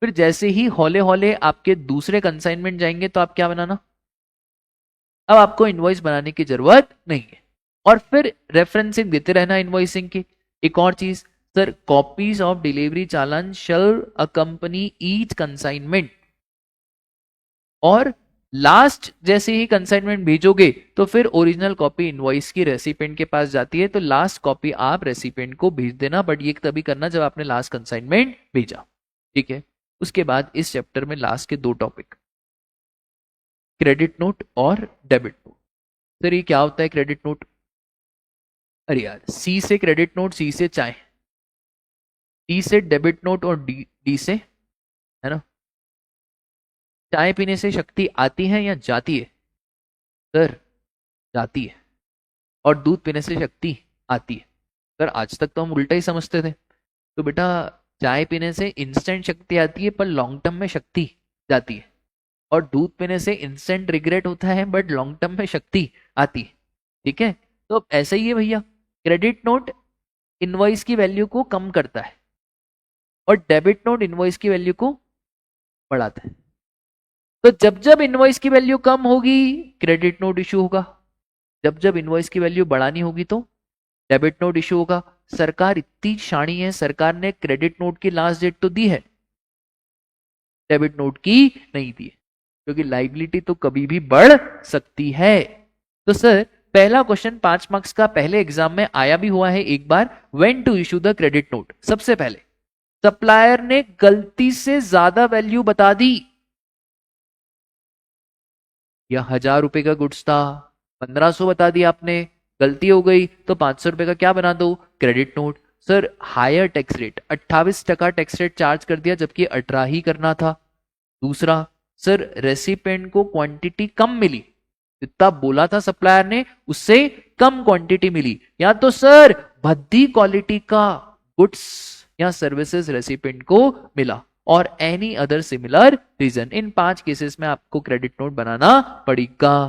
Speaker 1: फिर जैसे ही हौले हौले आपके दूसरे कंसाइनमेंट जाएंगे तो आप क्या बनाना, अब आपको इनवॉइस बनाने की जरूरत नहीं है। और फिर रेफरेंसिंग देते रहना इनवॉइसिंग की। एक और चीज sir, copies of delivery challan shall अकंपनी each consignment. और लास्ट जैसे ही कंसाइनमेंट भेजोगे तो फिर ओरिजिनल कॉपी इनवॉइस की रेसिपेंट के पास जाती है। तो लास्ट कॉपी आप रेसिपेंट को भेज देना, बट ये तभी करना जब आपने लास्ट कंसाइनमेंट भेजा। ठीक है, उसके बाद इस चैप्टर में लास्ट के दो टॉपिक, क्रेडिट नोट और डेबिट नोट। सर ये क्या होता है क्रेडिट नोट? अरे यार, सी से क्रेडिट नोट, सी से चाय, डी से डेबिट नोट और डी से, है ना, चाय पीने से शक्ति आती है या जाती है? सर जाती है। और दूध पीने से शक्ति आती है। सर आज तक तो हम उल्टा ही समझते थे। तो बेटा चाय पीने से इंस्टेंट शक्ति आती है पर लॉन्ग टर्म में शक्ति जाती है, और दूध पीने से इंस्टेंट रिग्रेट होता है बट लॉन्ग टर्म में शक्ति आती है। ठीक है, तो अब ऐसा ही है भैया, क्रेडिट नोट इनवॉइस की वैल्यू को कम करता है और डेबिट नोट इनवॉइस की वैल्यू को बढ़ाता है। तो जब जब इनवॉइस की वैल्यू कम होगी क्रेडिट नोट इशू होगा, जब जब इनवॉइस की वैल्यू बढ़ानी होगी तो डेबिट नोट इशू होगा। सरकार इतनी शानी है, सरकार ने क्रेडिट नोट की लास्ट डेट तो दी है, डेबिट नोट की नहीं दी है, क्योंकि लाइबिलिटी तो कभी भी बढ़ सकती है। तो सर पहला क्वेश्चन 5 मार्क्स का पहले एग्जाम में आया भी हुआ है एक बार, when to issue the credit note. सबसे पहले सप्लायर ने गलती से ज्यादा वैल्यू बता दी, या 1000 रुपए का गुड्स था 1500 बता दिया आपने, गलती हो गई तो 500 रुपए का क्या बना दो, credit note. Sir higher tax rate 28% tax rate charge कर दिया जबकि 18 ही करना था। दूसरा सर रेसिपेंट को क्वांटिटी कम मिली, जितना बोला था सप्लायर ने उससे कम क्वांटिटी मिली, या तो सर भद्दी क्वालिटी का गुड्स या सर्विसेज रेसिपेंट को मिला, और एनी अदर सिमिलर रीजन। इन 5 केसेस में आपको क्रेडिट नोट बनाना पड़ेगा।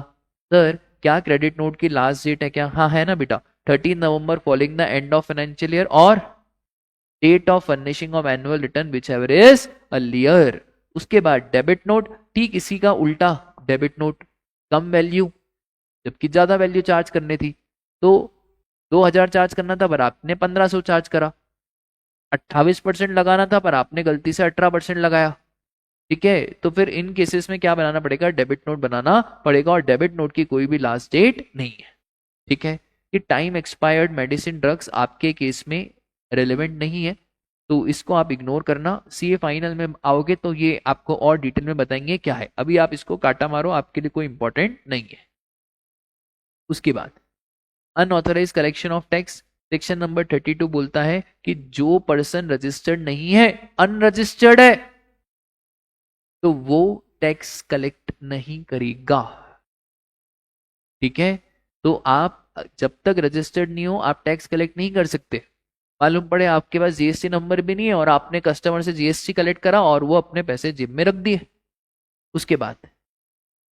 Speaker 1: सर क्या क्रेडिट नोट की लास्ट डेट है क्या? हाँ है ना बेटा, 13 November following the end of financial year और date of furnishing of annual return whichever is earlier. उसके बाद डेबिट नोट, ठीक इसी का उल्टा, डेबिट नोट कम वैल्यू जबकि ज्यादा वैल्यू चार्ज करनी थी, तो 2000 चार्ज करना था पर आपने 1500 चार्ज करा, 28% लगाना था पर आपने गलती से 18% लगाया। ठीक है, तो फिर इन केसेस में क्या बनाना पड़ेगा, डेबिट नोट बनाना पड़ेगा, और डेबिट नोट की कोई भी लास्ट डेट नहीं है। ठीक है, कि टाइम एक्सपायर्ड मेडिसिन ड्रग्स आपके केस में रेलेवेंट नहीं है, तो इसको आप इग्नोर करना। सीए फाइनल में आओगे तो ये आपको और डिटेल में बताएंगे क्या है, अभी आप इसको काटा मारो, आपके लिए कोई इंपॉर्टेंट नहीं है। उसके बाद unauthorise collection of tax, section number 32 बोलता है कि जो पर्सन रजिस्टर्ड नहीं है, अनरजिस्टर्ड है, तो वो टैक्स कलेक्ट नहीं करेगा। ठीक है, तो आप जब तक रजिस्टर्ड नहीं हो आप टैक्स कलेक्ट नहीं कर सकते, मालूम पड़े आपके पास जीएसटी नंबर भी नहीं है और आपने कस्टमर से जीएसटी कलेक्ट करा और वो अपने पैसे जेब में रख दिए। उसके बाद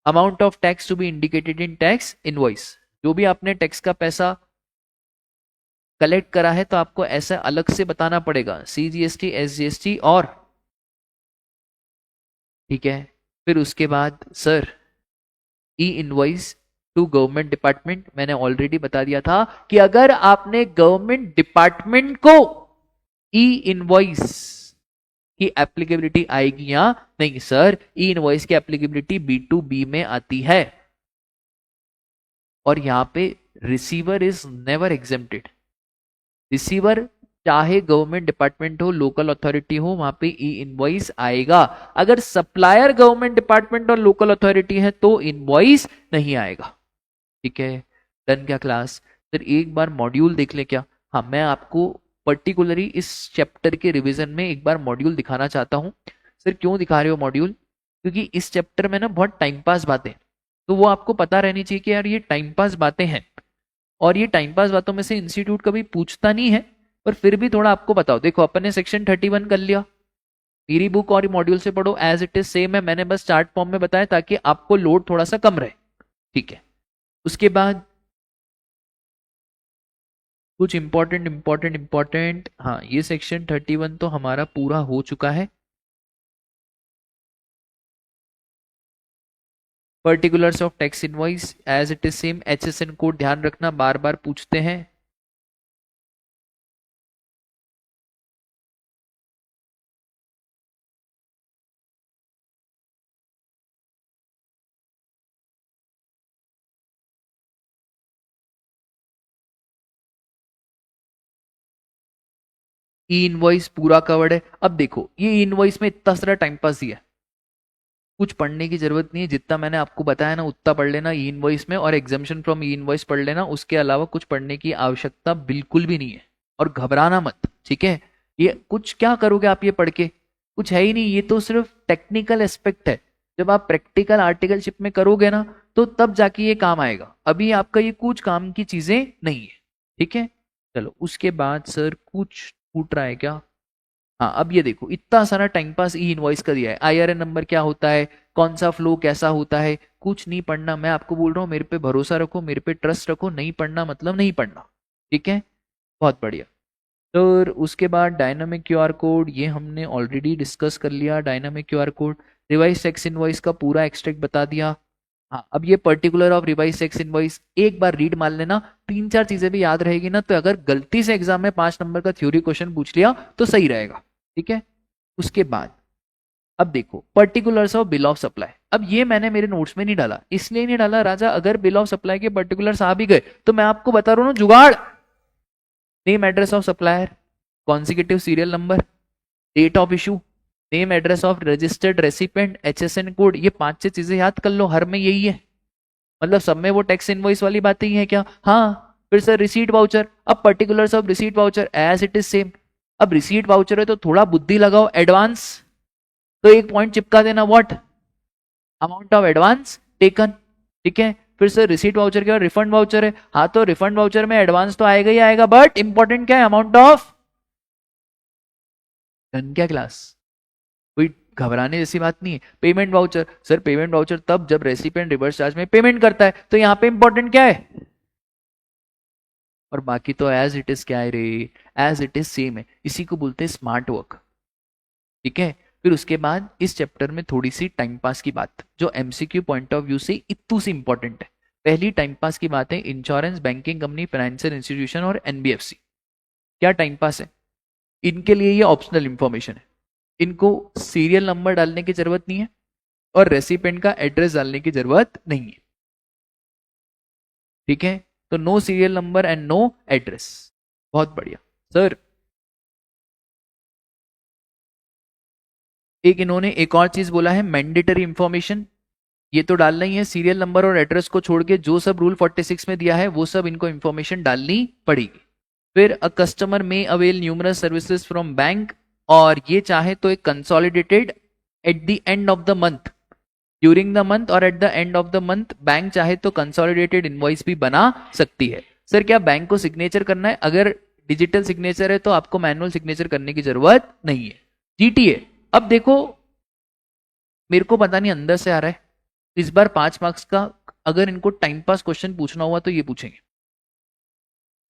Speaker 1: amount of tax to be indicated in tax invoice, जो भी आपने टैक्स का पैसा कलेक्ट करा है तो आपको ऐसा अलग से बताना पड़ेगा, सीजीएसटी, एसजीएसटी और, ठीक है। फिर उसके बाद sir e invoice to government department, मैंने ऑलरेडी बता दिया था कि अगर आपने गवर्नमेंट डिपार्टमेंट को ई इनवॉइस की एप्लीकेबिलिटी आएगी या नहीं, सर ई इनवॉइस की एप्लीकेबिलिटी B2B में आती है और यहां पे receiver is never exempted. Receiver चाहे गवर्नमेंट डिपार्टमेंट हो, लोकल अथॉरिटी हो, वहां पे ई इनवॉइस आएगा। अगर सप्लायर गवर्नमेंट डिपार्टमेंट और लोकल अथॉरिटी है तो इनवॉइस नहीं आएगा। ठीक है, डन क्या क्लास? सर एक बार मॉड्यूल देख ले क्या? हाँ, मैं आपको पर्टिकुलरली इस चैप्टर के रिवीजन में एक बार मॉड्यूल दिखाना चाहता हूँ। सर क्यों दिखा रहे हो मॉड्यूल? क्योंकि इस चैप्टर में ना बहुत टाइम पास बातें, तो वो आपको पता रहनी चाहिए कि यार ये टाइम पास बातें हैं, और ये टाइम पास बातों में से इंस्टीट्यूट कभी पूछता नहीं है, पर फिर भी थोड़ा आपको बताओ। देखो अपन ने सेक्शन 31 कर लिया, मेरी बुक और मॉड्यूल से पढ़ो, एज इट इज सेम है, मैंने बस चार्ट फॉर्म में बताया ताकि आपको लोड थोड़ा सा कम रहे। ठीक है, उसके बाद कुछ इंपॉर्टेंट, हाँ ये सेक्शन 31 तो हमारा पूरा हो चुका है। Particulars of tax invoice as it is same, HSN code ध्यान रखना, बार बार पूछते हैं। ई इनवॉइस पूरा कवर्ड है। अब देखो ये इनवॉइस में इतना सारा टाइम पास दिया है, कुछ पढ़ने की जरूरत नहीं है, जितना मैंने आपको बताया ना उतना पढ़ लेना ई इनवॉइस में, और एग्जामिशन फ्रॉम ई इनवॉइस पढ़ लेना, उसके अलावा कुछ पढ़ने की आवश्यकता बिल्कुल भी नहीं है। और घबराना मत, ठीक है? ये कुछ क्या करोगे आप ये पढ़ के, कुछ है ही नहीं, ये तो सिर्फ टेक्निकल एस्पेक्ट है। जब आप प्रैक्टिकल आर्टिकलशिप में करोगे ना तो तब जाके ये काम आएगा, अभी आपका ये कुछ काम की चीजें नहीं है। ठीक है, चलो उसके बाद सर कुछ छूट रहा है क्या? हाँ, अब ये देखो इतना सारा टाइम पास ई इनवॉइस का दिया है, IRN नंबर क्या होता है, कौन सा फ्लो कैसा होता है, कुछ नहीं पढ़ना। मैं आपको बोल रहा हूँ मेरे पे भरोसा रखो, मेरे पे ट्रस्ट रखो, नहीं पढ़ना मतलब नहीं पढ़ना। ठीक है, बहुत बढ़िया। तो उसके बाद डायनामिक क्यूआर कोड, ये हमने ऑलरेडी डिस्कस कर लिया। Dynamic QR code, revise tax invoice का पूरा एक्सट्रैक्ट बता दिया। हाँ, अब ये particular of revise tax invoice एक बार रीड मान लेना, 3-4 चीजें भी याद रहेगी ना, तो अगर गलती से एग्जाम में 5 नंबर का थ्योरी क्वेश्चन पूछ लिया तो सही रहेगा। ठीक है, उसके बाद अब देखो particulars of bill of supply. अब ये मैंने मेरे नोट्स में नहीं डाला, इसलिए नहीं डाला राजा, अगर बिल ऑफ सप्लाई के पर्टिकुलर्स आ भी गए तो मैं आपको बता रहा हूँ ना जुगाड़। Name address of supplier, consecutive serial number, date of issue, name address of registered recipient, HSN code, ये 5-6 चीजें याद कर लो, हर में यही है। मतलब सब में वो टैक्स इनवॉइस वाली बातें ही है क्या? हाँ। फिर सर रिसीट वाउचर, अब particulars of receipt voucher as it is same. अब रिसीट वाउचर है तो थोड़ा बुद्धि लगाओ, एडवांस तो एक पॉइंट चिपका देना, what amount of advance taken. ठीक है, फिर सर रिसीट वाउचर के बाद रिफंड वाउचर है, हाँ तो रिफंड वाउचर में एडवांस तो आएगा ही आएगा, बट इंपॉर्टेंट क्या है, अमाउंट ऑफ। डन क्या क्लास? कोई घबराने जैसी बात नहीं है। Payment voucher, sir payment voucher तब जब रेसिपिएंट रिवर्स चार्ज में पेमेंट करता है, तो यहाँ पे इंपॉर्टेंट क्या है, और बाकी तो एज इट इज क्या है रे, एज इट इज सेम है, इसी को बोलते हैं स्मार्ट वर्क। ठीक है, फिर उसके बाद इस चैप्टर में थोड़ी सी टाइम पास की बात, जो MCQ पॉइंट ऑफ व्यू से इतू सी इंपॉर्टेंट है। पहली टाइम पास की बात है insurance, banking company, financial institution और NBFC। क्या टाइम पास है? इनके लिए ये ऑप्शनल इंफॉर्मेशन है, इनको सीरियल नंबर डालने की जरूरत नहीं है और रेसिपेंट का एड्रेस डालने की जरूरत नहीं है। ठीक है, तो no serial number and no address, बहुत बढ़िया। सर एक इन्होंने एक और चीज बोला है, मैंडेटरी इंफॉर्मेशन, ये तो डालना ही है, सीरियल नंबर और एड्रेस को छोड़ के जो सब रूल 46 में दिया है वो सब इनको इंफॉर्मेशन डालनी पड़ेगी। फिर a customer may avail numerous services from bank, और ये चाहे तो एक consolidated at the end of the month, during the month और at the end of the month, bank चाहे तो कंसोलिडेटेड इनवॉइस भी बना सकती है। सर क्या बैंक को सिग्नेचर करना है? अगर डिजिटल सिग्नेचर है तो आपको मैनुअल सिग्नेचर करने की जरूरत नहीं है। जीटीए, अब देखो मेरे को पता नहीं अंदर से आ रहा है, इस बार 5 मार्क्स का अगर इनको टाइम पास क्वेश्चन पूछना हुआ तो ये पूछेंगे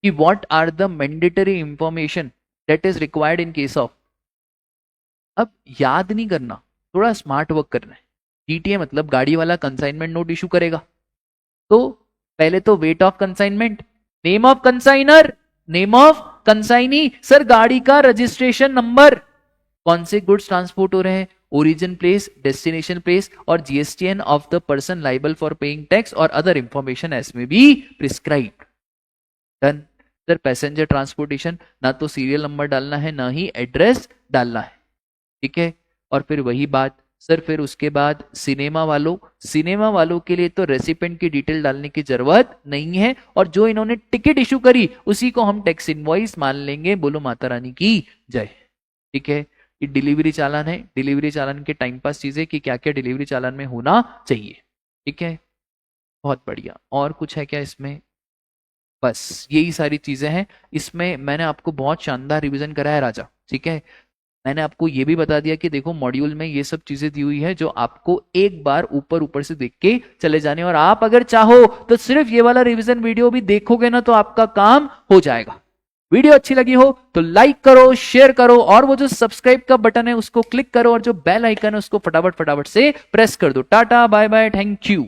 Speaker 1: कि what are the mandatory information that is required in case of. अब याद नहीं करना, थोड़ा स्मार्ट वर्क करना है। जीटीए मतलब गाड़ी वाला कंसाइनमेंट नोट इशू करेगा, तो पहले तो weight of consignment, name of consignor, name of consignee, sir गाड़ी का रजिस्ट्रेशन नंबर, कौन से गुड्स ट्रांसपोर्ट हो रहे हैं, ओरिजिन प्लेस, डेस्टिनेशन प्लेस और GSTN of the person liable for paying tax और other information as may be prescribed. Done. Sir passenger transportation, ना तो सीरियल नंबर डालना है ना ही एड्रेस डालना है, ठीक है। और फिर वही बात सर, फिर उसके बाद सिनेमा वालों के लिए तो रेसिपेंट की डिटेल डालने की जरूरत नहीं है, और जो इन्होंने टिकट इशू करी उसी को हम टैक्स इनवॉइस मान लेंगे। बोलो माता रानी की जय, ठीक है। ये डिलीवरी चालान है, डिलीवरी चालान के टाइम पास चीजें कि क्या क्या डिलीवरी चालान में होना चाहिए, ठीक है। बहुत बढ़िया, और कुछ है क्या इसमें? बस यही सारी चीजें हैं। इसमें मैंने आपको बहुत शानदार रिवीजन कराया राजा, ठीक है। मैंने आपको ये भी बता दिया कि देखो मॉड्यूल में ये सब चीजें दी हुई है जो आपको एक बार ऊपर ऊपर से देख के चले जाने, और आप अगर चाहो तो सिर्फ ये वाला रिवीजन वीडियो भी देखोगे ना तो आपका काम हो जाएगा। वीडियो अच्छी लगी हो तो लाइक करो, शेयर करो, और वो जो सब्सक्राइब का बटन है उसको क्लिक करो, और जो बेल आइकन है उसको फटाफट फटाफट से प्रेस कर दो। टाटा बाय बाय, थैंक यू।